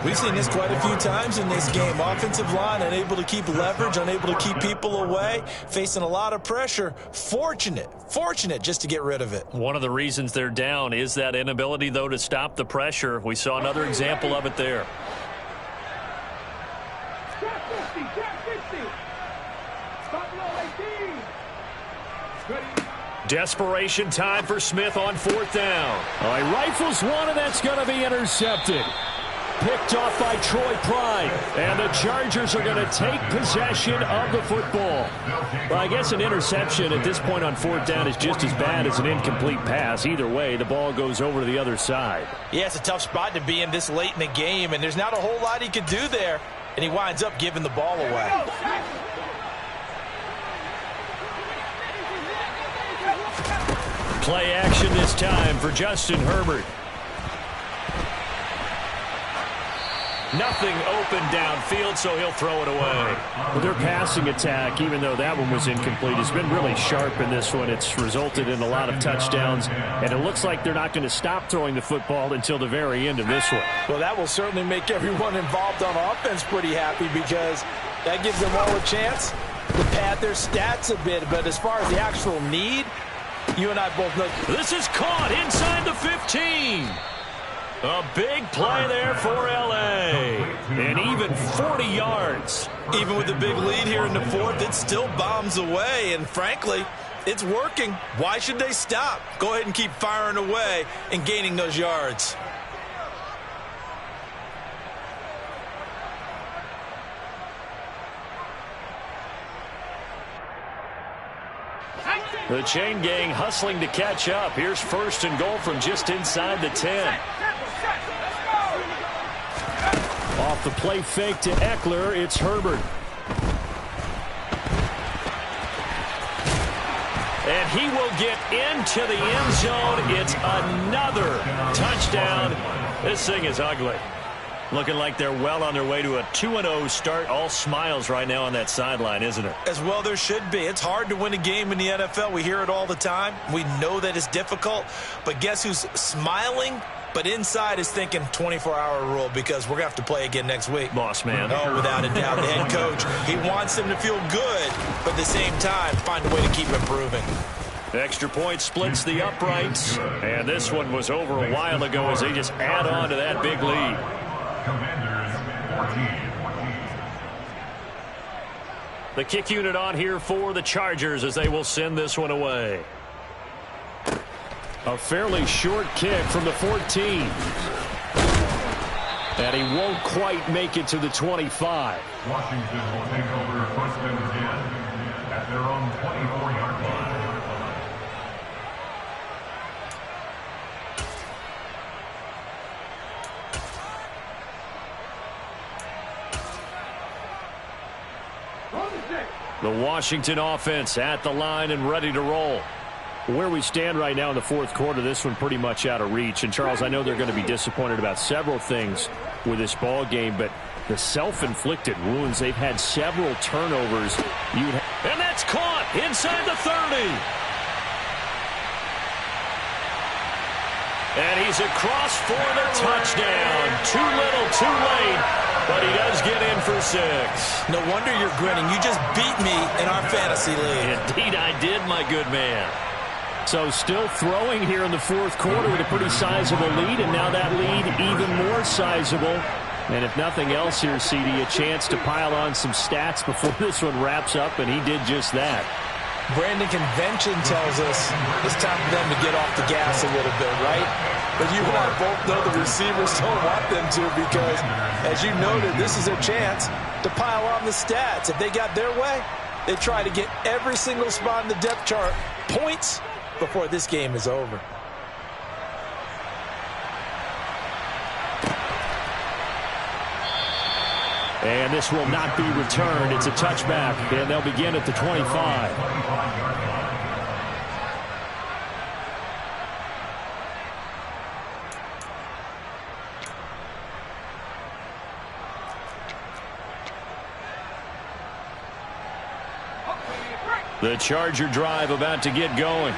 We've seen this quite a few times in this game. Offensive line unable to keep leverage, unable to keep people away, facing a lot of pressure. Fortunate just to get rid of it. One of the reasons they're down is that inability, though, to stop the pressure. We saw another example of it there. Desperation time for Smith on 4th down. He rifles one, and that's going to be intercepted. Picked off by Troy Pride. And the Chargers are going to take possession of the football. Well, I guess an interception at this point on 4th down is just as bad as an incomplete pass. Either way, the ball goes over to the other side. Yeah, it's a tough spot to be in this late in the game, and there's not a whole lot he could do there, and he winds up giving the ball away. Play action this time for Justin Herbert. Nothing open downfield, so he'll throw it away. Well, their passing attack, even though that one was incomplete, has been really sharp in this one. It's resulted in a lot of touchdowns, and it looks like they're not going to stop throwing the football until the very end of this one. Well, that will certainly make everyone involved on offense pretty happy, because that gives them all a chance to pad their stats a bit. But as far as the actual need, you and I both know. This is caught inside the 15. A big play there for L.A. And even 40 yards. Even with the big lead here in the 4th, it still bombs away. And frankly, it's working. Why should they stop? Go ahead and keep firing away and gaining those yards. The chain gang hustling to catch up. Here's 1st and goal from just inside the 10. Off the play fake to Eckler, it's Herbert. And he will get into the end zone. It's another touchdown. This thing is ugly. Looking like they're well on their way to a 2-0 start. All smiles right now on that sideline, isn't it? As well there should be. It's hard to win a game in the NFL. We hear it all the time. We know that it's difficult. But guess who's smiling? But inside is thinking 24-hour rule, because we're going to have to play again next week. Boss man. Oh, without a doubt. The head coach, he wants them to feel good, but at the same time, find a way to keep improving. Extra point splits the uprights. And this one was over a while ago as they just add on to that big lead. Commanders 14. The kick unit on here for the Chargers as they will send this one away. A fairly short kick from the 14. And he won't quite make it to the 25. Washington will take over 1st and 10 at their own 24-yard line. The Washington offense at the line and ready to roll. Where we stand right now in the fourth quarter, this one pretty much out of reach. And, Charles, I know they're going to be disappointed about several things with this ball game, but the self-inflicted wounds, they've had several turnovers. And that's caught inside the 30. And he's across for the touchdown. Too little, too late. But he does get in for 6. No wonder you're grinning. You just beat me in our fantasy league. Indeed I did, my good man. So still throwing here in the fourth quarter with a pretty sizable lead, and now that lead even more sizable. And if nothing else here, CD, a chance to pile on some stats before this one wraps up, and he did just that. Brandon, convention tells us it's time for them to get off the gas a little bit, right? But you and I both know the receivers don't want them to because, as you noted, this is their chance to pile on the stats. If they got their way, they try to get every single spot in the depth chart points before this game is over. And this will not be returned. It's a touchback, and they'll begin at the 25. The Charger drive about to get going.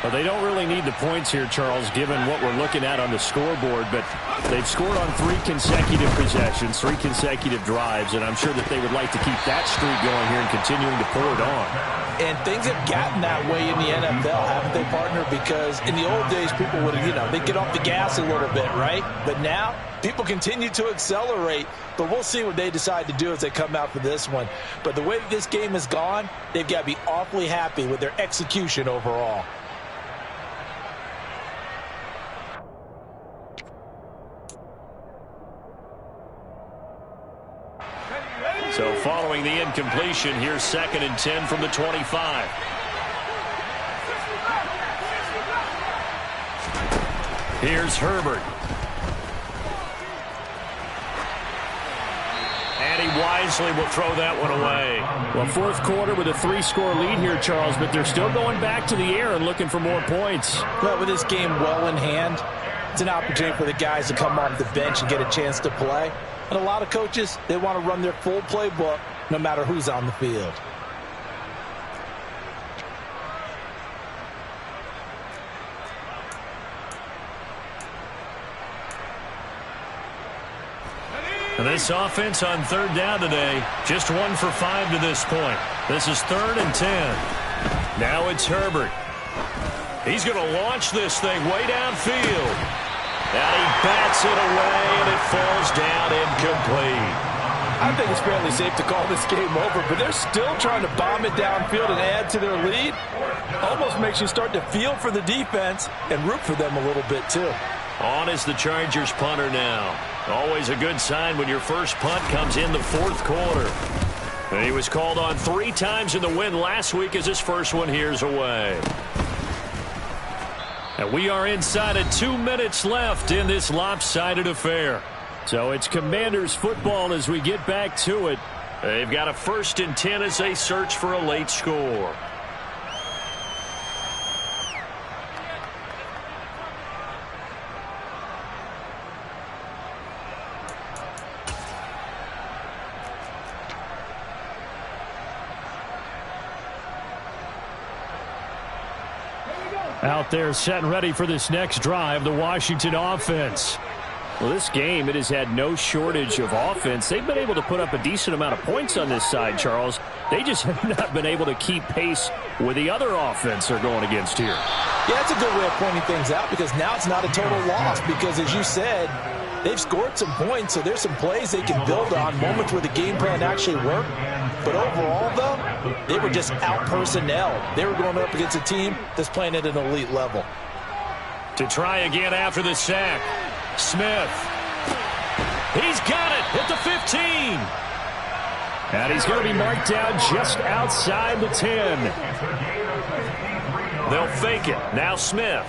Well, they don't really need the points here, Charles, given what we're looking at on the scoreboard, but they've scored on 3 consecutive possessions, 3 consecutive drives, and I'm sure that they would like to keep that streak going here and continuing to pull it on. And things have gotten that way in the NFL, haven't they, partner? Because in the old days, people would, they'd get off the gas a little bit, right? But now, people continue to accelerate, but we'll see what they decide to do as they come out for this one. But the way that this game has gone, they've got to be awfully happy with their execution overall. So following the incompletion, here's 2nd and 10 from the 25. Here's Herbert. And he wisely will throw that one away. Well, fourth quarter with a 3-score lead here, Charles, but they're still going back to the air and looking for more points. Well, with this game well in hand, it's an opportunity for the guys to come off the bench and get a chance to play. And a lot of coaches, they want to run their full playbook no matter who's on the field. And this offense on 3rd down today, just 1 for 5 to this point. This is 3rd and 10. Now it's Herbert. He's going to launch this thing way downfield. And he bats it away, and it falls down incomplete. I think it's fairly safe to call this game over, but they're still trying to bomb it downfield and add to their lead. Almost makes you start to feel for the defense and root for them a little bit, too. On is the Chargers punter now. Always a good sign when your first punt comes in the fourth quarter. And he was called on 3 times in the win last week as his first one here's away. And we are inside of 2 minutes left in this lopsided affair. So it's Commanders football as we get back to it. They've got a 1st and 10 as they search for a late score. Out there set and ready for this next drive, the Washington offense. Well, this game, it has had no shortage of offense. They've been able to put up a decent amount of points on this side, Charles. They just have not been able to keep pace with the other offense they're going against here. Yeah, that's a good way of pointing things out because now it's not a total loss because, as you said, they've scored some points, so there's some plays they can build on, moments where the game plan actually worked. But overall, though, they were just out-personnel. They were going up against a team that's playing at an elite level. To try again after the sack, Smith. He's got it at the 15. And he's going to be marked down just outside the 10. They'll fake it. Now Smith.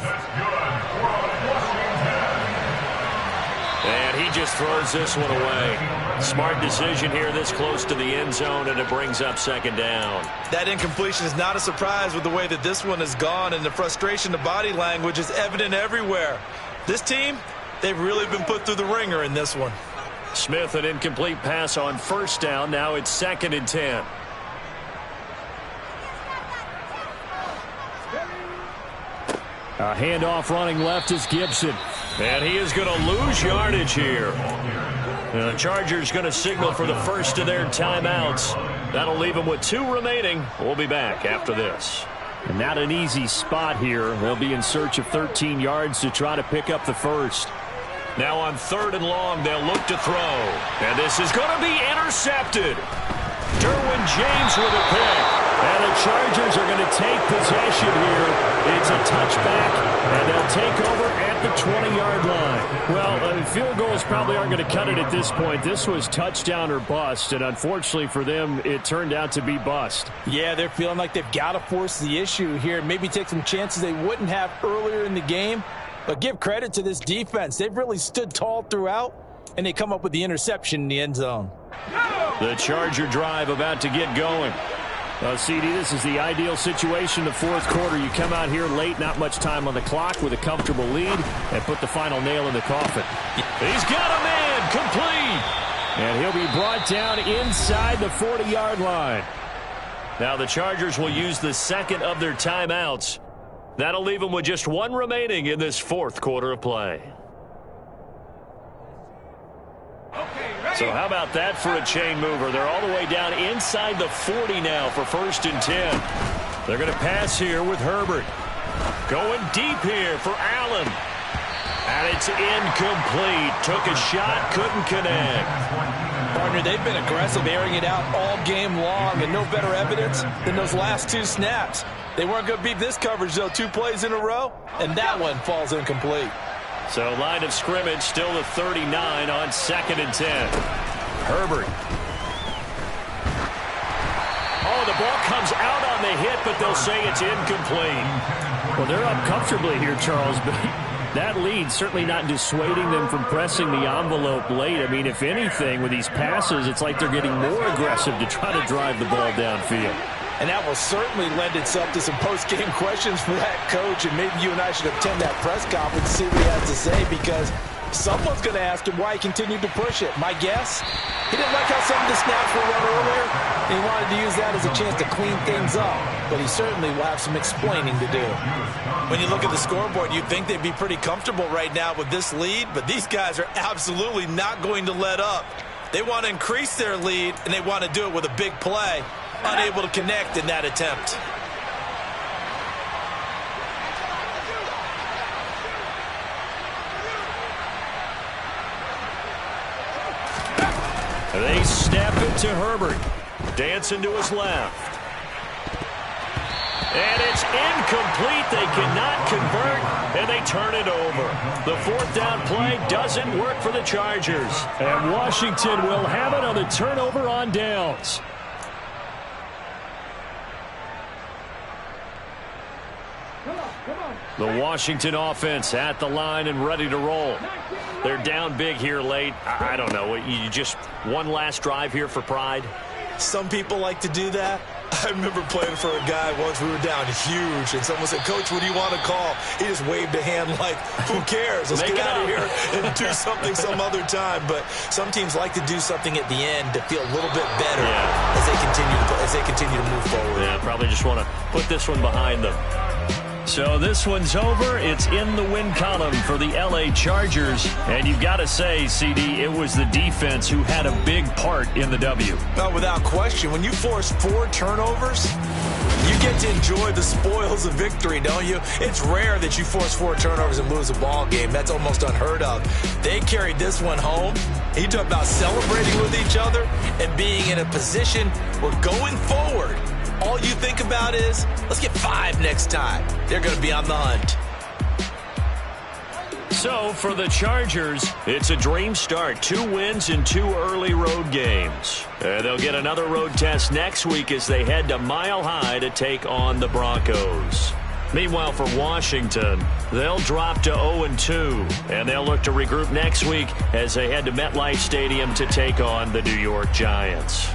And he just throws this one away. Smart decision here this close to the end zone, and it brings up second down. That incompletion is not a surprise with the way that this one has gone, and the frustration, the body language is evident everywhere. This team, they've really been put through the ringer in this one. Smith, an incomplete pass on first down. Now it's 2nd and 10. A handoff running left is Gibson. And he is going to lose yardage here. The Chargers going to signal for the first of their timeouts. That'll leave them with 2 remaining. We'll be back after this. And not an easy spot here. They'll be in search of 13 yards to try to pick up the first. Now on 3rd and long, they'll look to throw. And this is going to be intercepted. Derwin James with a pick. And the Chargers are going to take possession here. It's a touchback, and they'll take over at the 20-yard line. Well, field goals probably aren't going to cut it at this point. This was touchdown or bust, and unfortunately for them, it turned out to be bust. Yeah, they're feeling like they've got to force the issue here. Maybe take some chances they wouldn't have earlier in the game. But give credit to this defense. They've really stood tall throughout, and they come up with the interception in the end zone. The Charger drive about to get going. CD, this is the ideal situation, the 4th quarter. You come out here late, not much time on the clock, with a comfortable lead, and put the final nail in the coffin. He's got a man, complete. And he'll be brought down inside the 40-yard line. Now the Chargers will use the 2nd of their timeouts. That'll leave them with just 1 remaining in this 4th quarter of play. So how about that for a chain mover? They're all the way down inside the 40 now for 1st and 10. They're going to pass here with Herbert. Going deep here for Allen. And it's incomplete. Took a shot, couldn't connect. Partner, they've been aggressive, airing it out all game long, and no better evidence than those last 2 snaps. They weren't going to beat this coverage, though, 2 plays in a row, and that one falls incomplete. So line of scrimmage still the 39 on 2nd and 10. Herbert. Oh, the ball comes out on the hit, but they'll say it's incomplete. Well, they're up comfortably here, Charles, but that lead certainly not dissuading them from pressing the envelope late. I mean, if anything, with these passes, it's like they're getting more aggressive to try to drive the ball downfield. And that will certainly lend itself to some post-game questions for that coach, and maybe you and I should attend that press conference to see what he has to say, because someone's going to ask him why he continued to push it. My guess, he didn't like how some of the snaps were run earlier, and he wanted to use that as a chance to clean things up, but he certainly will have some explaining to do. When you look at the scoreboard, you'd think they'd be pretty comfortable right now with this lead, but these guys are absolutely not going to let up. They want to increase their lead, and they want to do it with a big play. Unable to connect in that attempt. They snap it to Herbert. Dancing to his left. And it's incomplete. They cannot convert, and they turn it over. The 4th down play doesn't work for the Chargers. And Washington will have it on the turnover on downs. The Washington offense at the line and ready to roll. They're down big here late. I don't know. You just one last drive here for pride? Some people like to do that. I remember playing for a guy once. We were down huge, and someone said, "Coach, what do you want to call?" He just waved a hand like, who cares? Let's get out of here and do something some other time. But some teams like to do something at the end to feel a little bit better as they continue to move forward. Yeah, probably just want to put this one behind them. So this one's over. It's in the win column for the LA Chargers. And you've got to say, CD, it was the defense who had a big part in the W. No, without question. When you force 4 turnovers, you get to enjoy the spoils of victory, don't you? It's rare that you force 4 turnovers and lose a ball game. That's almost unheard of. They carried this one home. You talk about celebrating with each other and being in a position where going forward, all you think about is, let's get 5 next time. They're going to be on the hunt. So for the Chargers, it's a dream start. 2 wins in 2 early road games. They'll get another road test next week as they head to Mile High to take on the Broncos. Meanwhile, for Washington, they'll drop to 0-2, and they'll look to regroup next week as they head to MetLife Stadium to take on the New York Giants.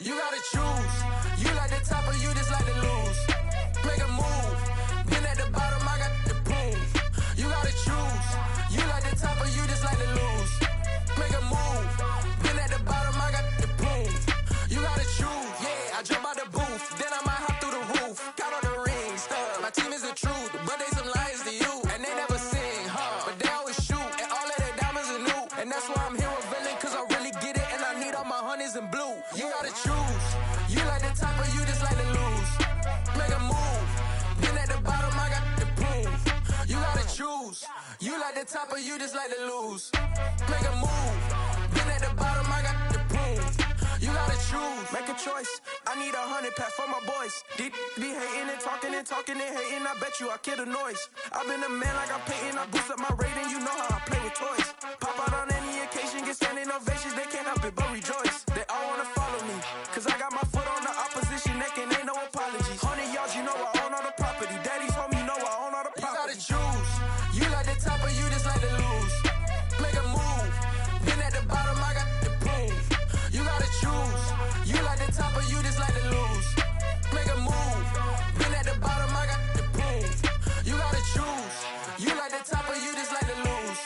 You gotta choose. You like the top or you just like to lose. Make a move. Been at the bottom, I got the proof. You gotta choose. You like the top or you just like to lose. Make a move. Been at the bottom, I got the proof. You gotta choose. Yeah, I jump out the booth. Then I might hop through the roof. Count on the rings. My team is the truth, but they some liars to you. And they never sing, but they always shoot. And all of their diamonds are new. And that's why I'm here with villain, cause I really get it. And I need all my honeys in blue. You gotta choose. You like the top or you just like to lose. Make a move. Been at the bottom, I got the proof. You gotta choose. You like the top or you just like to lose. Make a move. Been at the bottom, I got the proof. You gotta choose. Make a choice. I need 100 pack for my boys. Be hating and talking and hating. I bet you I kill the noise. I've been a man like I'm Peyton. I boost up my rating. You know how I play with toys. Pop out on any occasion, get standing ovations. They can't help it but rejoice. They all wanna follow me, cause I got my foot on the opposition neck and ain't no apologies. 100 yards, you know I own all the property. Daddy's home, you know I own all the property. You gotta choose. You like the top or you just like to lose. Make a move. Been at the bottom, I got the proof. You gotta choose. You like the top or you just like to lose. Make a move. Been at the bottom, I got the proof. You gotta choose. You like the top or you just like to lose.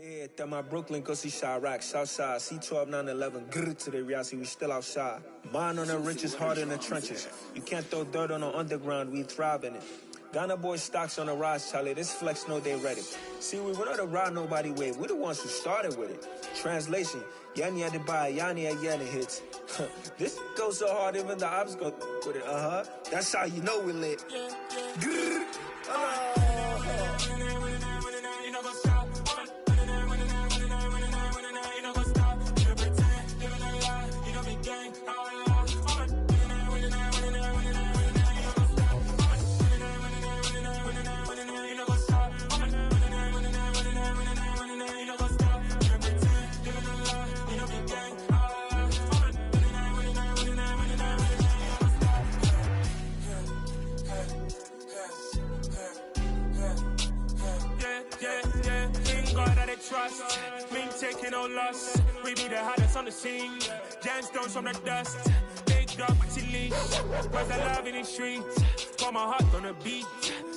Yeah, that my Brooklyn go see Chirac, Southside, C12, 911, grrr to the reality, we still outside. Mine on the riches, hard in the trenches. You can't throw dirt on the underground, we thrive in it. Ghana boy stocks on the rise, Charlie, this flex know they ready. See, we were not to ride nobody with, we the ones who started with it. Translation, Yanni had to buy, Yanni had Yanni hits. This goes so hard, even the ops go with it, That's how you know we lit. Grrr, trust, me taking no loss. We be the hottest on the scene. Gemstones from the dust. Big dog with your leash. Where's the love in the streets? Pour my heart on the beat.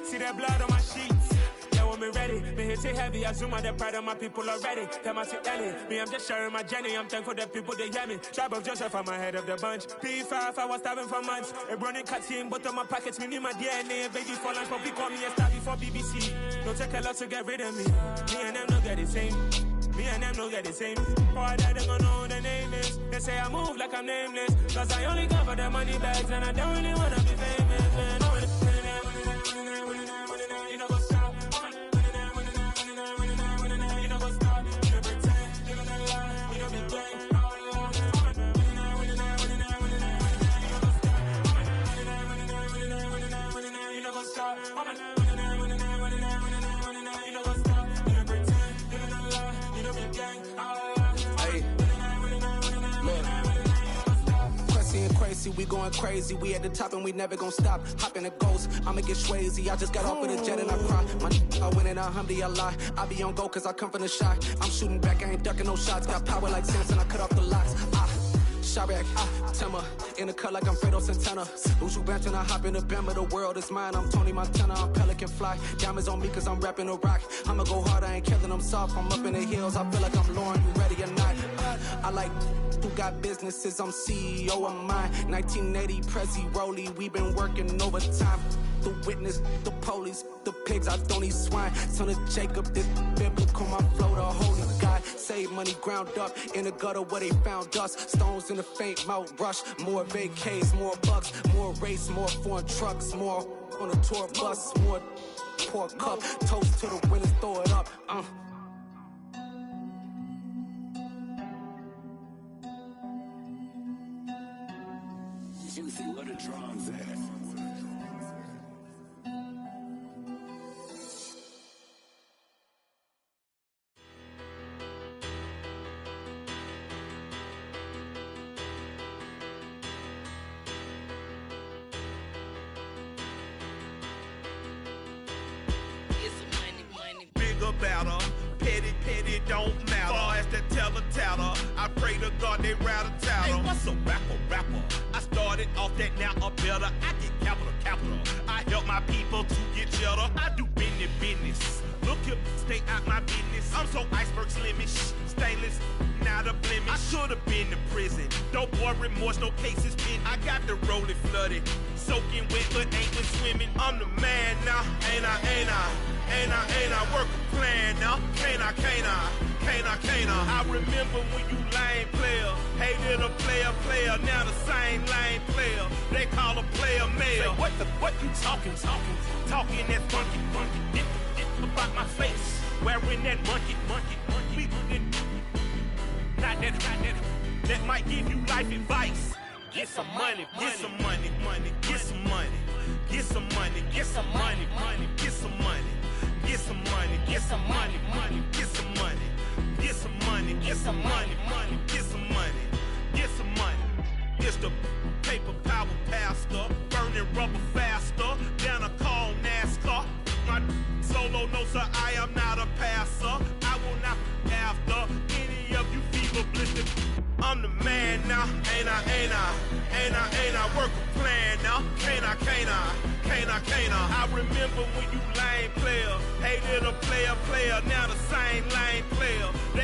See that blood on my sheets. Yeah, when me ready, me hit it heavy. I zoom out the pride of my people already. Them I see Ellie. Me, I'm just sharing my journey. I'm thankful that people they hear me. Tribe of Joseph, I'm ahead of the bunch. P5, I was starving for months. A running cutscene, but on my pockets, me need my DNA. Baby for lunch, but we call me a star before BBC. Don't take a lot to get rid of me. Me and them don't get the same. Me and them don't get the same. Boy, that they gon' know who the name is. They say I move like I'm nameless. Cause I only cover the money bags and I don't really wanna be famous, man. You know what's up? You know what's up? You pretend, living a lie. You know be gang. You know what's up? Crazy, we going crazy. We at the top and we never gon' stop. Hop in a ghost, I'ma get swayzy. I just got off of the jet and I cry. My I win in a Humvee, I lie. I be on go cause I come from the shot. I'm shooting back, I ain't ducking no shots. Got power like Samson, I cut off the locks. Chirac, Tema, in the cut like I'm Fredo Santana. Uju Banton, I hop in the Bama, the world is mine. I'm Tony Montana, I'm Pelican Fly. Diamonds on me cause I'm rapping a rock. I'ma go hard, I ain't killing them soft. I'm up in the hills, I feel like I'm Lauren, you ready or not? I like who got businesses, I'm CEO of mine. 1980, Prezi Rolly, we been working overtime. The witness, the police, the pigs, I don't eat swine. Son of Jacob, this biblical, my flow, the holy God. Save money ground up in the gutter where they found us. Stones in the faint Mount Rush. More vacays, more bucks, more race, more foreign trucks, more on a tour bus, more pour cup. Toast to the winners, throw it up. Juicy, where the drums at? Better, petty don't matter. Far as the teller, I pray to God they rattle tattle. Hey, what's a rapper? I started off that, now I'm better. I get capital. I help my people to get cheddar. I do business. Look here, stay out my business. I'm so iceberg slimish, stainless, not a blemish. I should've been to prison. Don't boy remorse, no cases pinned. I got the rolling flooded, soaking wet, but ain't been swimming. I'm the man now, ain't I? Work a plan now, can't I? I remember when you lame player, hated a player, now the same lame player. They call a player mayor. Say, what you talking? Talking that funky, dip about my face. Wearing that monkey. Not that might give you life advice. Get some money. It's the paper power pastor, burning rubber faster than a call NASCAR. My solo notes are I am not a passer. I will not after any of you fever blistered. I'm the man now, ain't I? Work a plan now, can't I? I remember when you lame player, hated a player, now the same lame player.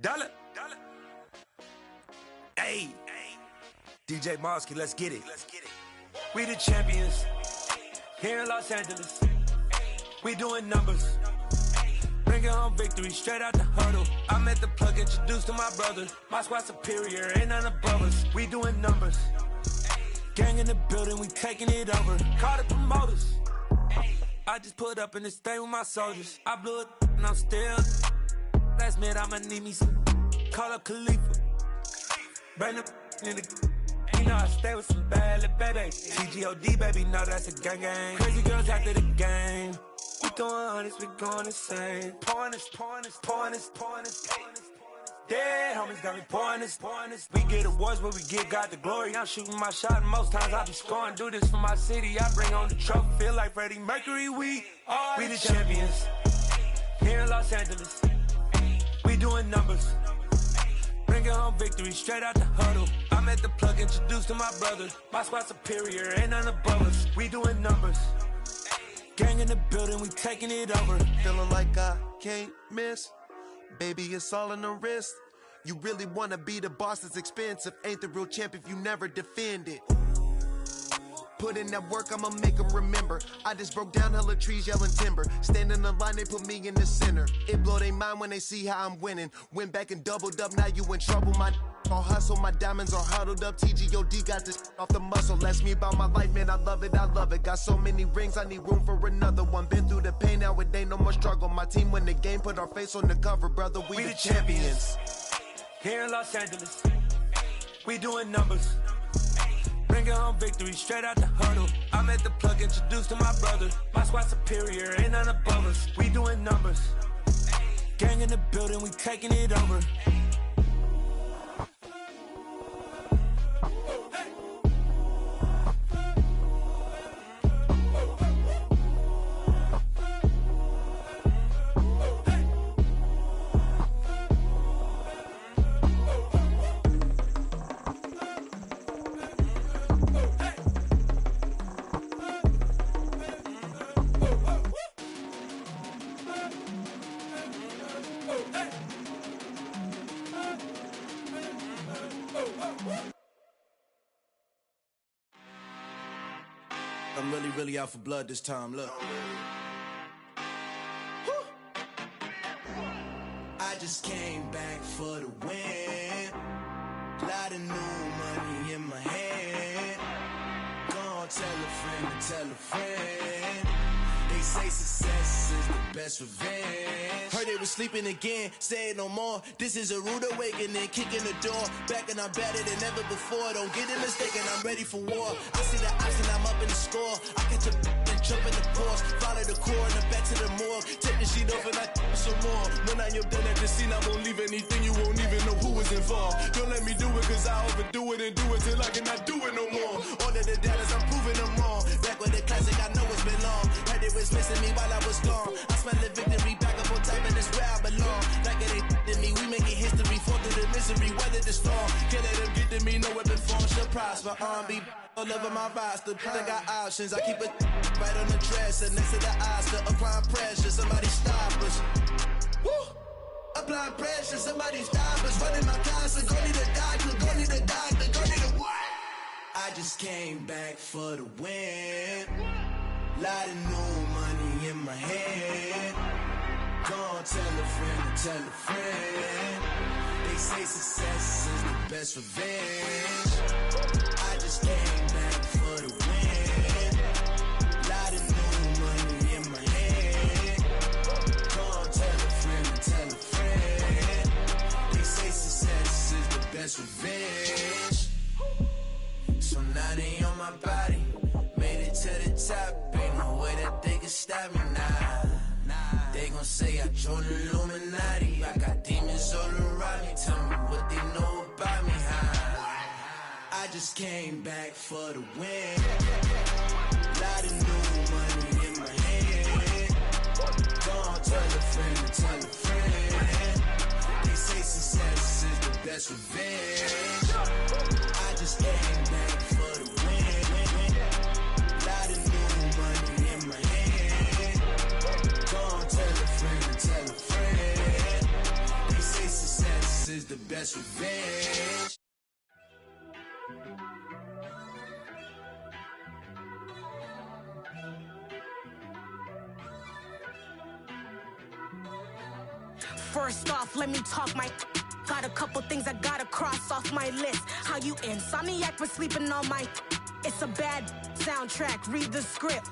Dollar. Hey. DJ Mosky, let's get it. We the champions. Here in Los Angeles. We doing numbers. Bringing home victory straight out the huddle. I met the plug, introduced to my brother. My squad superior, ain't none above us. We doing numbers. Gang in the building, we taking it over. Call the promoters. I just put up in this thing with my soldiers. I blew it and I'm still. Last minute I'ma need me some. Call up Khalifa. Bring the in the. You know I stay with some bad little baby. TGOD baby, no that's a gang gang. Crazy girls after the game. We going honest, we going insane. Pouring this. Dead homies got me pouring this. We get awards, but we give God the glory. I'm shooting my shot, and most times I be scoring. Do this for my city, I bring on the trophy. Feel like Freddie Mercury, we the champions. Here in Los Angeles, we doing numbers. Bringing home victory straight out the huddle. I met the plug, introduced to my brother. My squad superior, ain't none above us. We doing numbers. Gang in the building, we taking it over. Feeling like I can't miss. Baby, it's all in the wrist. You really wanna be the boss, it's expensive. Ain't the real champ if you never defend it. Put in that work, I'ma make them remember. I just broke down hella trees, yelling timber. Stand in the line, they put me in the center. It blow their mind when they see how I'm winning. Went back and doubled up, now you in trouble. My all hustle, my diamonds are huddled up. TGOD got this off the muscle. Ask me about my life, man, I love it. Got so many rings, I need room for another one. Been through the pain, now it ain't no more struggle. My team win the game, put our face on the cover, brother. We the champions. Here in Los Angeles, we doing numbers. Bringing home victory straight out the huddle. I met the plug, introduced to my brother. My squad superior, ain't none above us. We doing numbers. Gang in the building, we taking it over. I'm really out for blood this time, look. I just came back for the win. Lot of new money in my hand. Gonna tell a friend to tell a friend. They say success is the best revenge. Heard they was sleeping again, say it no more. This is a rude awakening, kicking the door. Back and I'm better than ever before. Don't get it mistaken, I'm ready for war. I see the option, I'm up in the score. I catch a and jump in the course. Follow the core and then back to the morgue. Take the sheet off and I some more. When I am done at the scene, I won't leave anything. You won't even know who was involved. Don't let me do it, cause I overdo it and do it till I cannot do it no more. All of the doubters, I'm proving them wrong. Back with the classic, I know it's been long. Heard it was missing me while I was gone. I smell the victory back up on top, and it's where I belong. Like it ain't to me, we making history. Fall through the misery, weather the storm. Can't let them get to me, no weapon form should prosper. R&B all over my roster. I got options, I keep it right on the dresser. Next to the Oscar, applying pressure, somebody stop us. Woo! Applying pressure, somebody stop us. Running my closet, go need a doctor, go need a doctor, go need a what? I just came back for the win. Lot of new money in my hand. Gonna tell a friend to tell a friend. They say success is the best revenge. I just came back for the win. Lot of new money in my hand. Gonna tell a friend to tell a friend. They say success is the best revenge. So now they on my body. Made it to the top. Ain't no way that they can stop me now. They gon' say I joined the Illuminati. I got demons all around me. Tell me what they know about me, huh? I just came back for the win. Lot of new money in my hand. Gonna tell a friend to tell a friend. They say success is the best revenge. I just came back for the win. Lot of new money in my hand. Gonna tell a friend to tell a friend. They say success is the best revenge. First off, let me talk my. Got a couple things I gotta cross off my list. How you insomniac for sleeping on my. It's a bad soundtrack, read the script.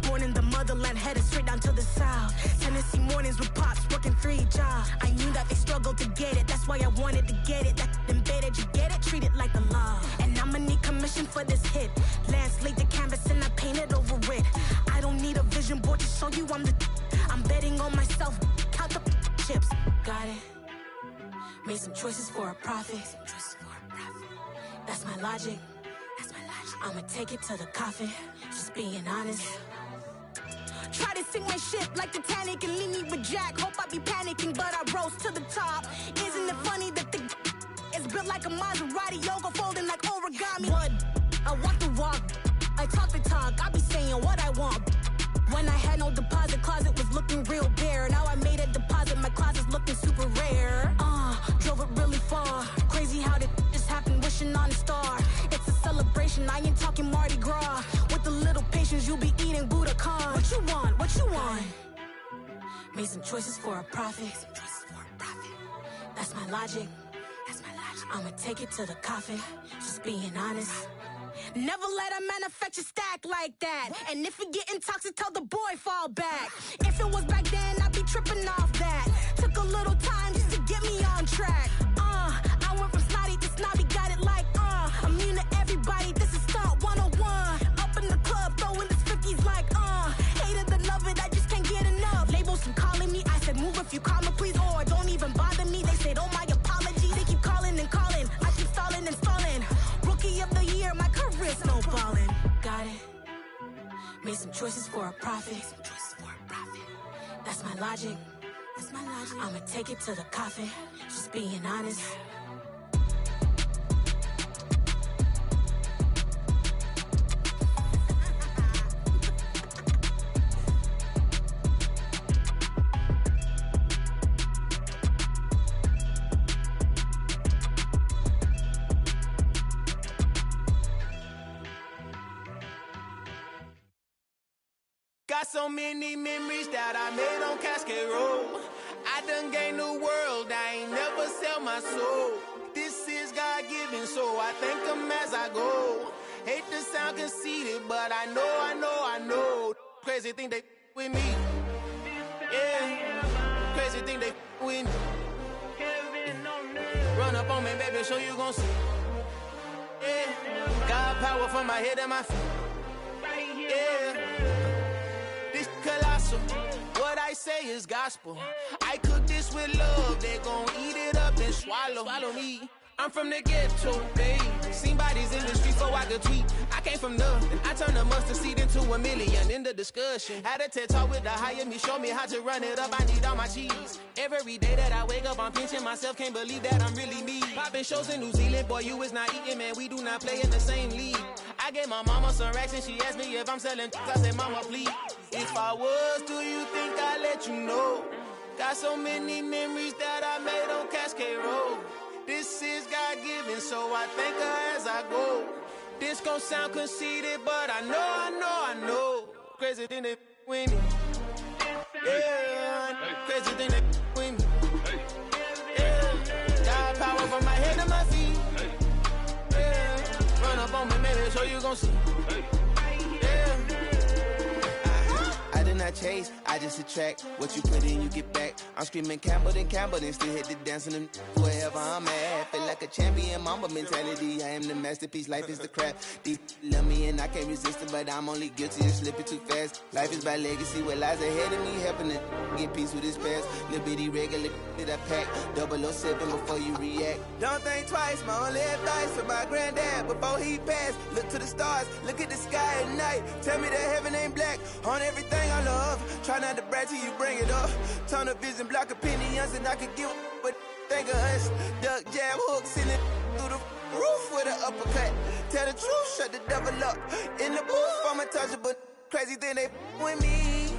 Born in the motherland, headed straight down to the south. Tennessee mornings with pops, working 3 jobs. I knew that they struggled to get it, that's why I wanted to get it. That embedded, you get it, treat it like the law. And I'ma need commission for this hit. Lance laid the canvas and I painted over it. I don't need a vision board to show you I'm the. I'm betting on myself, count the chips. Got it. Made some choices for a profit. That's my logic. I'ma take it to the coffin, just being honest. Try to sink my ship like Titanic and leave me with Jack. Hope I be panicking, but I rose to the top. Isn't it funny that the is built like a Maserati, yoga folding like origami? What? I walk the walk, I talk the talk, I be saying what I want. When I had no deposit, closet was looking real bare. Now I made a deposit, my closet's looking super rare. Drove it really far. Crazy how did just happen, wishing on a star. It's a celebration, I ain't talking Mardi Gras. With a little patience, you'll be eating Budokan. What you want? What you want? Made some choices for a profit. That's my logic. I'ma take it to the coffin, just being honest. Never let a manufacture stack like that. And if it getting toxic, tell the boy fall back. If it was back then, I'd be tripping off that. Took a little time just to get me on track. I went from snotty to snobby, got it like immune to everybody, this is stunt 101. Up in the club, throwing this 50s like hate it and love it, I just can't get enough. Labels keep calling me, I said move if you call me please, or don't even bother me. They said oh my apologies, they keep calling and calling, I keep stalling and stalling. Rookie of the year, my career snowballing. Got it. Made some choices for a profit. That's my logic. I'ma take it to the coffin, just being honest. Got so many memories that I made on Cascade Road. I done gained the world, I ain't never sell my soul. This is God-given, so I thank him as I go. Hate to sound conceited, but I know. Crazy thing they with me. Yeah, crazy thing they with me. Run up on me, baby, so you gon' see. Yeah, got power from my head and my feet. Yeah. Colossal, what I say is gospel. I cook this with love, they gon' eat it up and swallow me. I'm from the ghetto, babe. Seen bodies in the streets so I could tweet. I came from nothing, I turned a mustard seed into a million. In the discussion, had a TED talk with the higher me, show me how to run it up, I need all my cheese. Every day that I wake up, I'm pinching myself, can't believe that I'm really me. Popping shows in New Zealand, boy, you is not eating, man, we do not play in the same league. I gave my mama some racks and she asked me if I'm selling, I said, mama, please. If I was, do you think I'd let you know? Got so many memories that I made on Cascade Road. This is God-given, so I thank her as I go. This gon' sound conceited, but I know. Crazy thing they with me. Yeah, crazy thing they with me. Yeah, got power from my head to my feet. Yeah, run up on me, maybe, so you gon' see. I did not chase, I just attract. What you put in, you get back. I'm screaming Campbell, then still hit the dance and them wherever I'm at. Feel like a champion, mamba mentality. I am the masterpiece, life is the crap. Deep love me and I can't resist it, but I'm only guilty of slipping too fast. Life is by legacy, what lies ahead of me, helping to get peace with his past. Little bitty regular that I pack, 007 before you react. Don't think twice, my only advice for my granddad before he passed. Look to the stars, look at the sky at night. Tell me that heaven ain't black on everything I love. Try not to brag till you bring it up. Tunnel vision, block opinions, and I could give but think of us. Duck, jab, hooks in it through the roof with an uppercut. Tell the truth, shut the devil up. In the booth, I'm untouchable. Crazy thing they with me.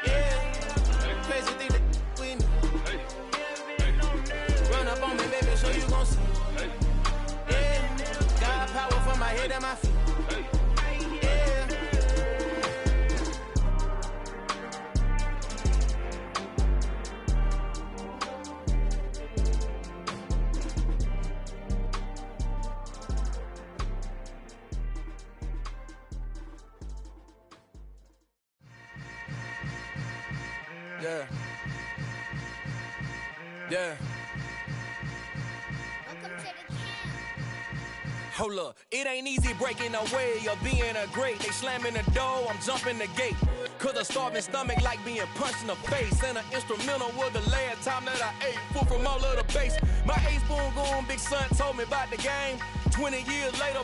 Yeah, crazy thing they with me. Run up gon' see. Yeah, got power from my head and my feet. Yeah. Yeah. Hold up, it ain't easy breaking away or being a great. They slamming the door, I'm jumping the gate. Cause a starving stomach like being punched in the face. And an instrumental was the last time that I ate. Full from all of the bass. My ace boom goon, big son told me about the game. 20 years later,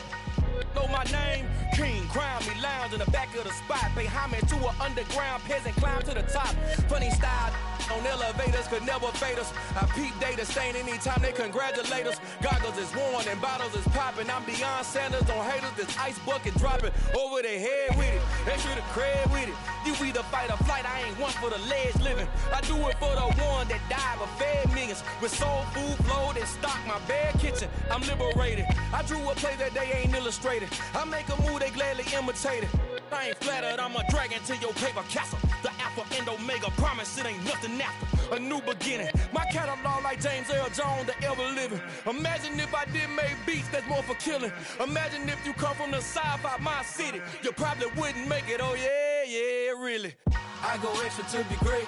know my name. King, crown me, lounge in the back of the spot. Pay homage to an underground peasant, climb to the top. Funny style on elevators could never fade us. I peep data stain anytime they congratulate us. Goggles is worn and bottles is popping. I'm Deion Sanders on haters, this ice bucket dropping over their head with it. Extra the cred with it. You either fight or flight, I ain't one for the ledge living. I do it for the one that died but fed millions. With soul food flowed and stock my bad kitchen. I'm liberated. I drew a play that they ain't illustrated. I make a move they gladly imitate it. I ain't flattered, I'm a dragon to your paper castle. The Alpha and Omega, promise it ain't nothing after. A new beginning. My catalog like James Earl Jones, the ever living. Imagine if I did make beats that's more for killing. Imagine if you come from the sci-fi my city. You probably wouldn't make it, oh yeah, really. I go extra to be great.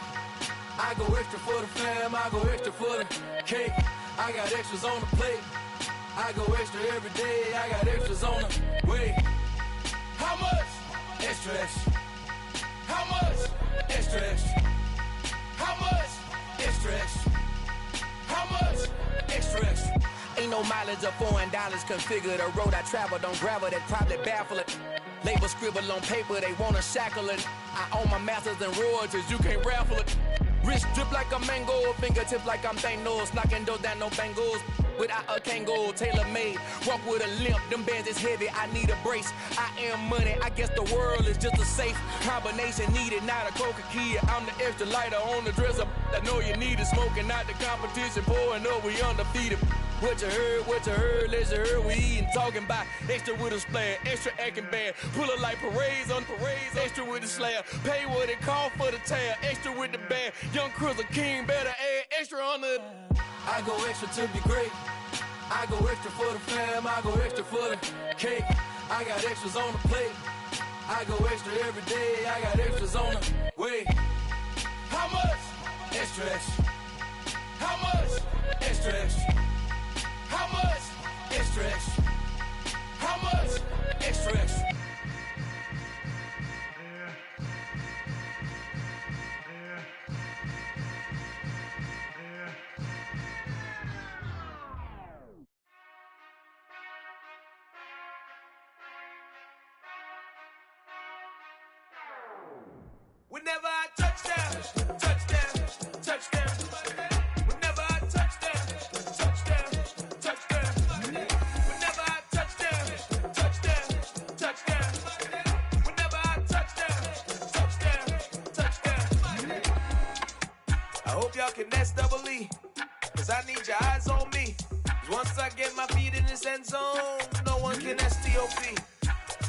I go extra for the fam, I go extra for the cake. I got extras on the plate. I go extra every day, I got extras on the way. How much? Extra, extra. How much? Extra, extra. How much? Extra, extra. How much? Extra, extra. Ain't no mileage of $4 configure the road I travel. Don't gravel that probably baffle it. Label scribble on paper, they wanna shackle it. I own my masters and royalties, you can't raffle it. Wrist drip like a mango, fingertip like I'm Thanos. Knocking doors down, no bangles. Without a Kango, tailor-made. Walk with a limp, them bands is heavy, I need a brace. I am money, I guess the world is just a safe combination needed, not a coca key. I'm the extra lighter on the dresser. I know you need it, smoking out the competition, pouring up, we undefeated. What you heard, let's heard, we eating, talking about extra with a splash, extra acting bad. Pull it like parades on parades, extra with the slab. Pay what it cost for the tab, extra with the band. Young Chris, a king, better add extra on the. I go extra to be great. I go extra for the fam, I go extra for the cake. I got extras on the plate. I go extra every day, I got extras on the way. How much? Extra, extra. How much? Extra, extra. How much? Extra, extra. How much? Extra, extra. Whenever I touchdown, touchdown, touchdown. Whenever I touchdown, touchdown, touchdown. Whenever I touchdown, touchdown, touchdown. Whenever I touchdown, touchdown, touchdown. I hope y'all can nest double E, cause I need your eyes on me. Cause once I get my feet in this end zone, no one can STOP.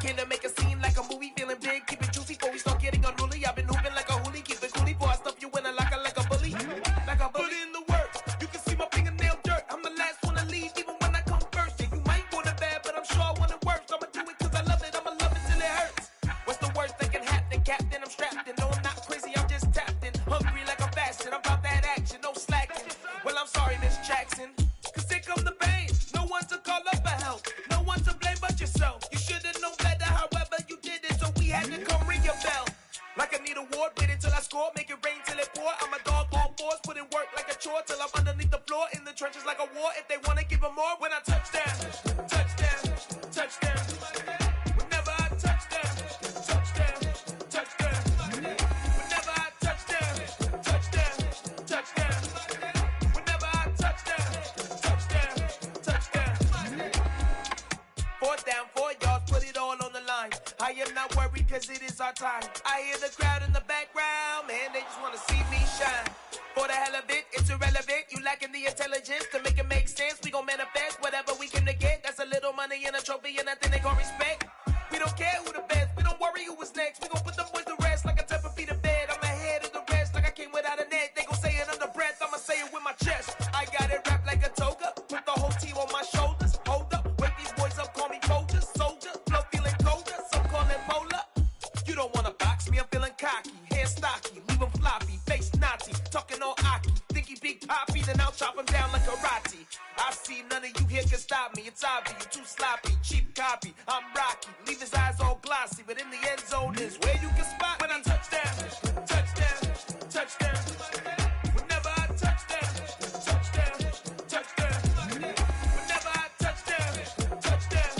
Can I make a scene like a movie, feeling big, keep it juicy before we start getting unruly. I've been hooping like a hoolie, keep it coolie before I stuff you in a locker like a bully. Like a bully. Put in the work, you can see my fingernail dirt. I'm the last one to leave, even when I come first. Yeah, you might want it bad, but I'm sure I want it worse. I'ma do it cause I love it, I'ma love it till it hurts. What's the worst that can happen, Captain? I'm strapped in, no I'm not crazy, I'm just tapped in. Hungry like I'm fasting, I'm about that action, no slacking. Well, I'm sorry, Miss Jackson, cause here come the pain. No one to call up for help, no one to blame but yourself. You should've known better, however you did it, so we had to come ring your bell. Like I need a ward, wait until I score, make it rain till it pour. I'm a dog on fours, put in work like a chore till I'm underneath the floor, in the trenches like a war. If they wanna give them more, when I touchdown, touchdown, touchdown. Whenever I touchdown, touchdown, touchdown. Whenever I touchdown, touchdown, touchdown. Whenever I touchdown, touchdown, touchdown. 4th down, 4 yards, put it all on the line. I am not worried cause it is our time. I hear the crowd in the background, man, they just wanna see me shine. For the hell of it, it's irrelevant. You lacking the intelligence to make it make sense. chance, we gon' manifest whatever we came to get. That's a little money and a trophy and nothing they gon' respect. We don't care who the best, we don't worry who was next. We gon' put them boys to rest like a 10 feet of bed. I'm ahead of the rest like I came without a net. They gon' say it under breath, I'ma say it with my chest. I got it wrapped like a toga, put the whole team on my shoulders. Hold up, wake these boys up, call me Folger, soldier. Flow feeling colder, some call it molar. You don't wanna box me, I'm feeling cocky. Hair stocky, leave him floppy, face Nazi. Talking all Aki, think he big poppy, then I'll chop him down like karate. I see none of you here can stop me. It's obvious, you too sloppy, cheap copy. I'm Rocky, leave his eyes all glossy, but in the end zone is where you can spot when I touchdown, touchdown, touchdown. Whenever I touchdown, touchdown, touchdown. Whenever I touchdown, touchdown,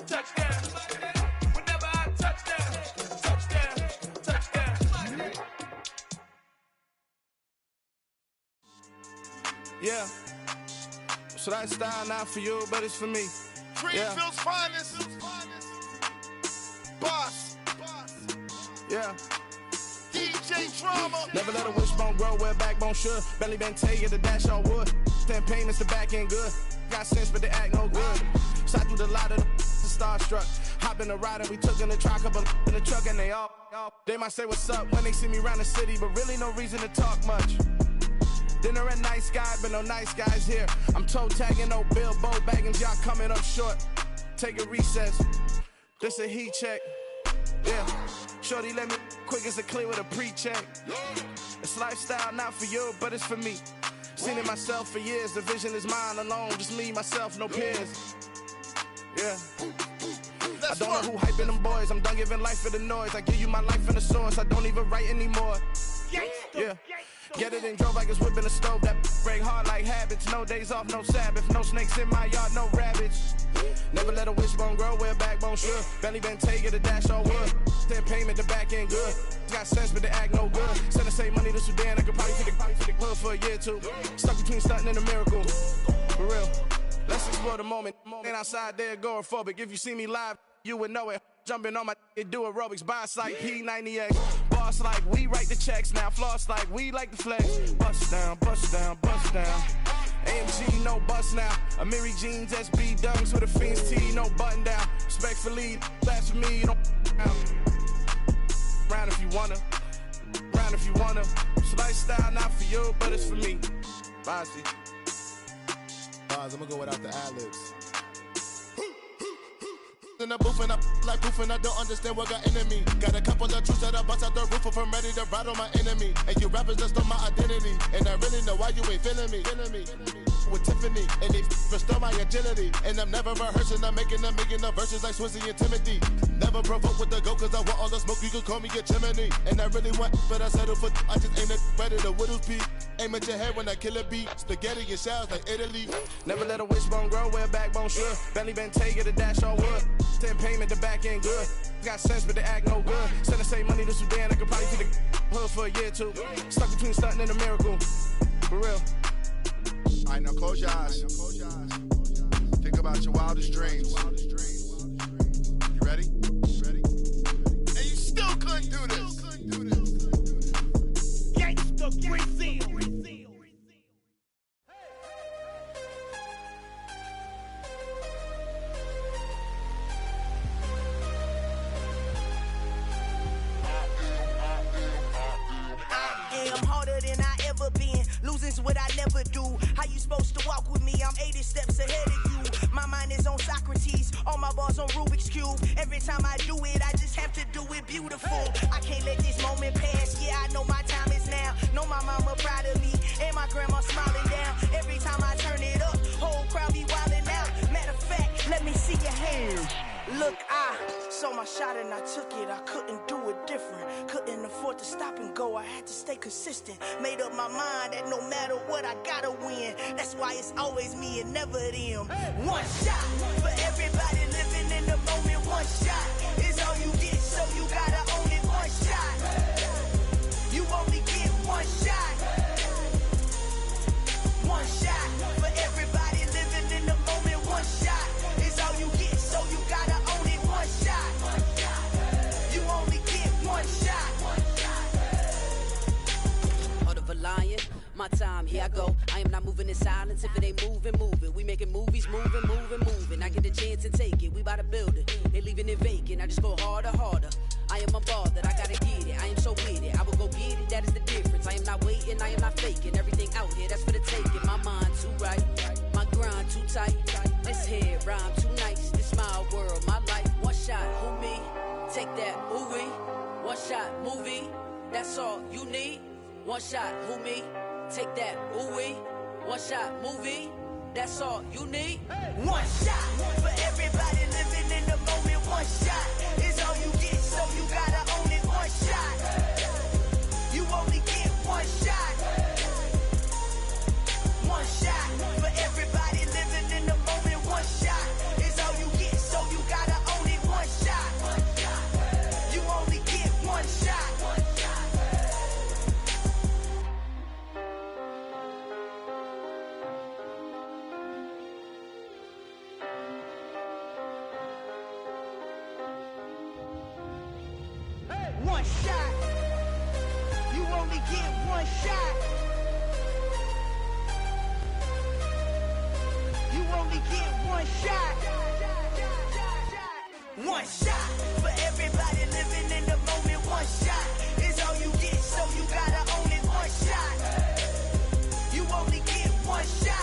touchdown. Whenever I touchdown, touchdown, touchdown. Yeah. So that style not for you, but it's for me. Greenfield's finest. Boss. Yeah. DJ Drama. Never let a wishbone grow where backbone should. Belly been take it, the dash all wood. 10 payments, the back end good. Got sense, but they act no good. Shot through the lot of the starstruck. Hop in the ride and we took in the truck, couple in the truck and they all. They might say what's up when they see me around the city, but really no reason to talk much. Dinner at nice guy, but no nice guys here. I'm toe tagging, no Bilbo Baggins, y'all coming up short. Take a recess. This a heat check. Yeah. Shorty let me quick as a clear with a pre-check. It's lifestyle not for you, but it's for me. Seen it myself for years. The vision is mine alone. Just me, myself, no peers. Yeah. I don't know who hyping them boys. I'm done giving life for the noise. I give you my life in the source. I don't even write anymore. Yeah. Get it and drove like it's whipping a stove. That break hard like habits. No days off, no Sabbath. No snakes in my yard, no rabbits. Never let a wishbone grow where backbone should. Belly been take it, the dash all wood. 10 payment, the back end good. Got sense, but they act no good. Send the same money to Sudan. I could probably take the hood for a year or two. Stuck between stunting and a miracle. For real. Let's explore the moment. Ain't outside there agoraphobic. If you see me live, you would know it. Jumping on my do aerobics, boss like P90X. Boss like we write the checks now. Floss like we like the flex. Bust down, bust down, bust down. AMG, no bust now. Amiri jeans, SB dunks with a Fiends T, no button down. Respectfully, that's for me, you don't round if you wanna. Round if you wanna. It's lifestyle not for you, but it's for me. Bossy. Bars, I'm gonna go without the ad-libs. In the booth and I like proof and I don't understand what got into me. Got a couple of truths that I bust out the roof if I'm ready to rattle my enemy. And you rappers just stole my identity. And I really know why you ain't feeling me. With Tiffany, and they restore my agility. And I'm never rehearsing, I'm making a million of verses like Swizzy and Timothy. Never provoke with the go, cause I want all the smoke, you can call me a chimney. And I really want, but I settle for, I just ain't ready to widow's peak. Aim at your head when I kill a beat. Spaghetti and shells like Italy. Never let a wishbone grow where backbone should. Belly been take it, the dash all wood. 10 payment, the back end good. Got sense, but they act no good. Send the same money to Sudan, I could probably take the hood for a year or two. Stuck between stunting and a miracle. For real. Alright, now close your eyes. Think about your wildest dreams. You ready? And you still couldn't do this. Gangsta Brazil. I'm harder than I ever been. Losing's what I never do. How you supposed to walk with me? I'm 80 steps ahead of you. My mind is on Socrates. All my bars on Rubik's Cube. Every time I do it, I just have to do it beautiful. I can't let this moment pass. Yeah, I know my time is now. Know my mama proud of me. And my grandma smiling down. Every time I turn it up, whole crowd be wildin' out. Matter of fact, let me see your hands. Look, I saw my shot and I took it. I couldn't do it different. Couldn't afford to stop and go. I had to stay consistent. Made up my mind that no matter what, I gotta win. That's why it's always me and never them. One shot for everybody living in the moment. One shot is all you get, so you gotta own it. One shot. You only get one shot. One shot for everybody living in the moment. One shot is all you get, so you gotta own it. One shot. You only get one shot. Heart of a lion, my time, here I go. I am not moving in silence if it ain't moving, moving. We making movies, moving, moving, moving. I get a chance to take it, we bout to build it. They leaving it vacant, I just go harder, harder. I am a ball that I gotta get it. I am so with it, I will go get it, that is the difference. I am not waiting, I am not faking. Everything out here, that's for the taking. My mind too right, my grind too tight. This head rhyme too nice. This my world, my life. One shot, who me? Take that, who we? One shot, movie. That's all you need. One shot, who me? Take that, who we? One shot, movie. That's all you need. One shot for everybody living in the moment. One shot is all you get, so you gotta own it. One shot. You only get one shot. One shot for everybody living in the moment. One shot is all you get, so you gotta own it. One shot. You only get one shot. One shot. You only get one shot. You only get one shot. One shot for everybody living in the moment. One shot is all you get, so you gotta own it. One shot. You only get one shot.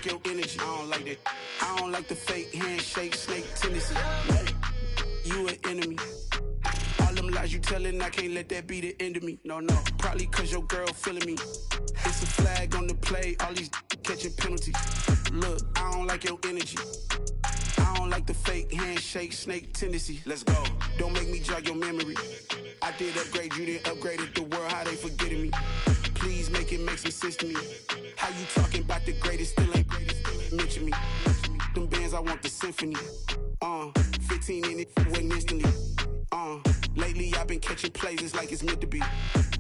Your energy, I don't like that. I don't like the fake handshake, snake tendency. You an enemy. All them lies you telling, I can't let that be the end of me. No, probably cause your girl feeling me. It's a flag on the play, all these catching penalties. Look, I don't like your energy. I don't like the fake handshake, snake tendency. Let's go. Don't make me jog your memory. I did upgrade, you didn't upgrade it. The world, how they forgetting me. Please make it make some sense to me. How you talking about the greatest, still ain't greatest, still ain't mention me. Them bands, I want the symphony. 15 in it, went instantly. Lately I've been catching plays, it's like it's meant to be.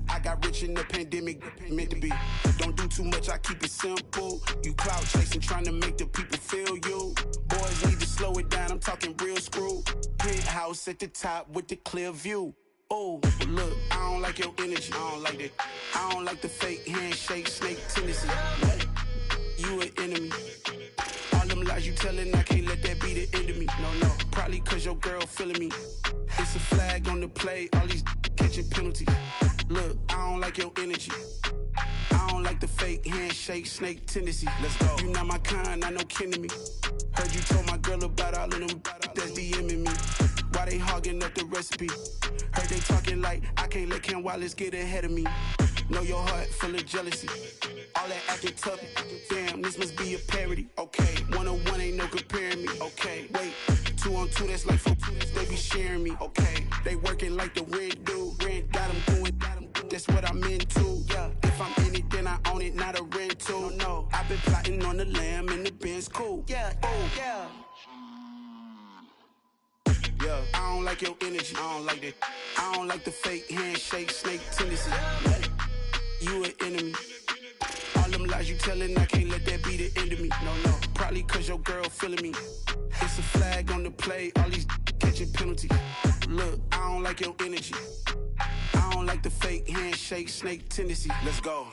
I got rich in the pandemic, meant to be. Don't do too much, I keep it simple. You clout chasing, trying to make the people feel you. Boys need to slow it down, I'm talking real screw. Penthouse at the top with the clear view. Oh, look, I don't like your energy, I don't like that. I don't like the fake handshake, snake tendency. You an enemy. All them lies you telling, I can't let that be the end of me. No, probably cause your girl feeling me. It's a flag on the play, all these catching penalties. Look, I don't like your energy. I don't like the fake handshake, snake tendency. Let's go. You not my kind, I know kin to me. Heard you told my girl about all of them that's DMing me. Why they hogging up the recipe? Heard they talking like I can't let Ken Wallace get ahead of me. Know your heart full of jealousy. All that acting tough, damn, this must be a parody. Okay, 1-on-1 ain't no comparing me. Okay, wait, 2-on-2, that's like 4, they be sharing me. Okay, they working like the rent do. Rent got them doing, that's what I'm into. Yeah, if I'm in it, then I own it, not a rental. No, I've been plotting on the lamb and the Benz cool. Yeah, oh, yeah. Yeah, I don't like your energy, I don't like that. I don't like the fake handshake, snake tendency. You an enemy. All them lies you telling, I can't let that be the end of me. No, probably cause your girl feeling me. It's a flag on the play, all these catching penalties. Look, I don't like your energy. I don't like the fake handshake, snake tendency. Let's go.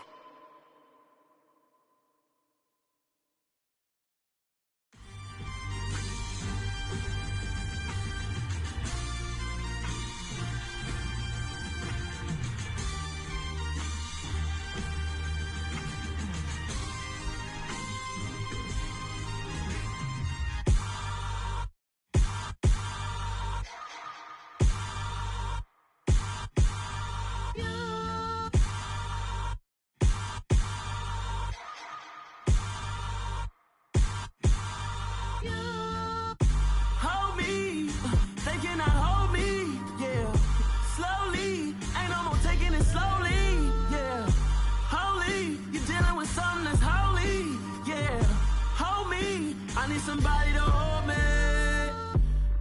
I need somebody to hold me.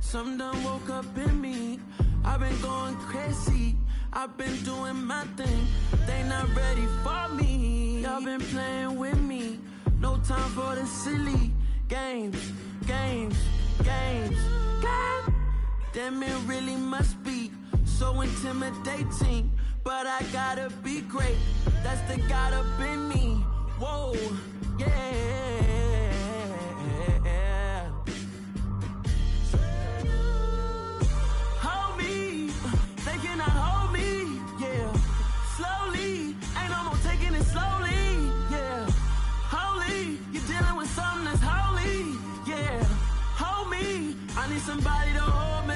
Something done woke up in me. I've been going crazy. I've been doing my thing. They not ready for me. Y'all been playing with me. No time for the silly games. God damn, it really must be so intimidating. But I gotta be great. That's the God up in me. Whoa, yeah. Hold me. They cannot hold me. Yeah. Slowly. Ain't no more taking it slowly. Yeah. Holy. You're dealing with something that's holy. Yeah. Hold me. I need somebody to hold me.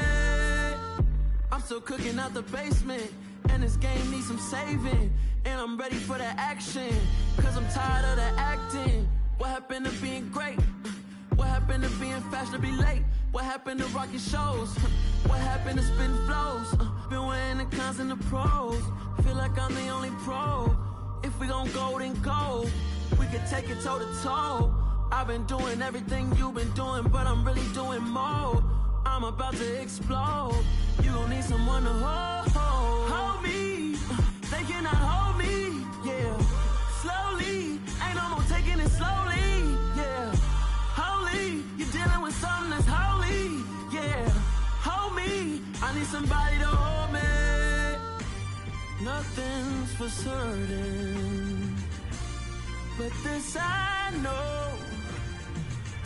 I'm still cooking out the basement. And this game needs some saving. And I'm ready for the action. Cause I'm tired of the acting. What happened to being great? What happened to being fashionably late? What happened to rocking shows? What happened to spitting flows? Been weighing the cons and the pros. Feel like I'm the only pro. If we gon' go, then go. We could take it toe to toe. I've been doing everything you've been doing, but I'm really doing more. I'm about to explode. You gon' need someone to hold me. They cannot hold me. Yeah. Slowly. Ain't no more taking it slowly. Yeah. Holy. You're dealing with something that's holy. Yeah. Hold me. I need somebody to hold me. Nothing's for certain, but this I know.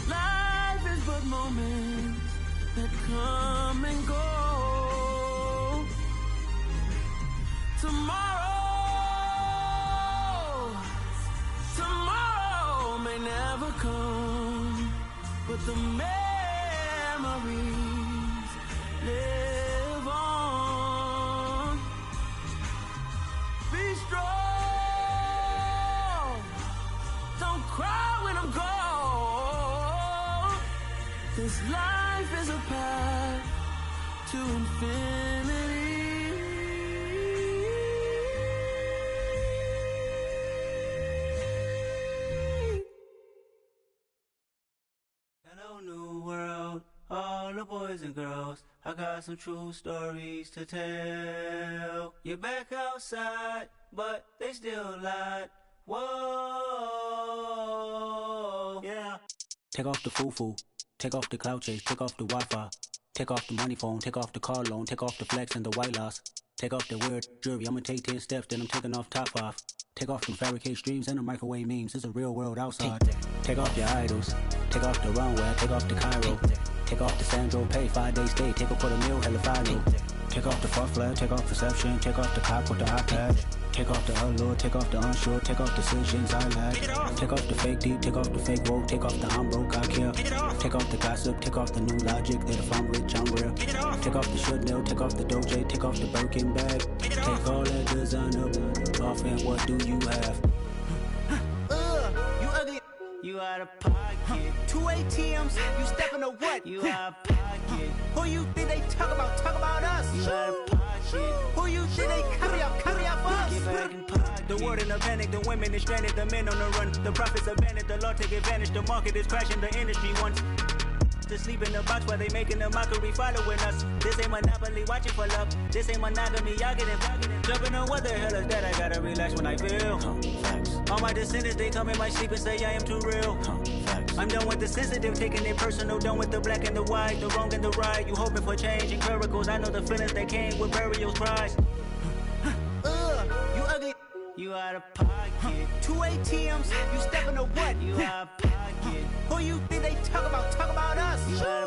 Life is but moments that come and go. Tomorrow may never come, but the memories live on. Be strong, don't cry when I'm gone. This life is a path to infinity. Hello, new world, all the boys and girls. I got some true stories to tell. You're back outside, but they still lied. Whoa, yeah. Take off the foo-foo, take off the cloud chase, take off the Wi-Fi, take off the money phone, take off the car loan, take off the flex and the white loss. Take off the weird jewelry, I'ma take 10 steps, then I'm taking off top off. Take off the fabricate streams and the microwave memes, it's a real world outside. Take off your idols, take off the runway, take off the Cairo. Take off the Sandro Pay, 5 days stay, take off for the meal, hella final. Take off the fuck flag, take off perception, take off the cop with the iPad. Take off the allure, take off the unsure, take off decisions I lack. Take off the fake deep, take off the fake woke, take off the I'm broke, I care. Take off the gossip, take off the new logic, that if I'm rich, I'm real. Take off the Chanel, take off the Doja, take off the Birkin bag. Take all that designer off and what do you have? You ugly. You out of pocket. 2 ATMs, you stepping to what? You out of pocket. Who you think they talk about? Talk about us. You out of pocket. Who you think they carry up for us? Get back in pocket. The world in a panic, the women is stranded, the men on the run. The profits abandoned, the law take advantage. The market is crashing, the industry wants to sleep in the box while they making a mockery following us. This ain't Monopoly, watching for love. This ain't monogamy, y'all getting jumping on what the hell is that? I gotta relax when I feel. All my descendants, they come in my sleep and say I am too real. I'm done with the sensitive, taking it personal. Done with the black and the white, the wrong and the right. You hoping for change and miracles. I know the feelings that came with burial cries. You ugly. You out of pocket. 2 ATMs, you stepping to what? You out of pocket. Who you think they talk about? Talk about us. You out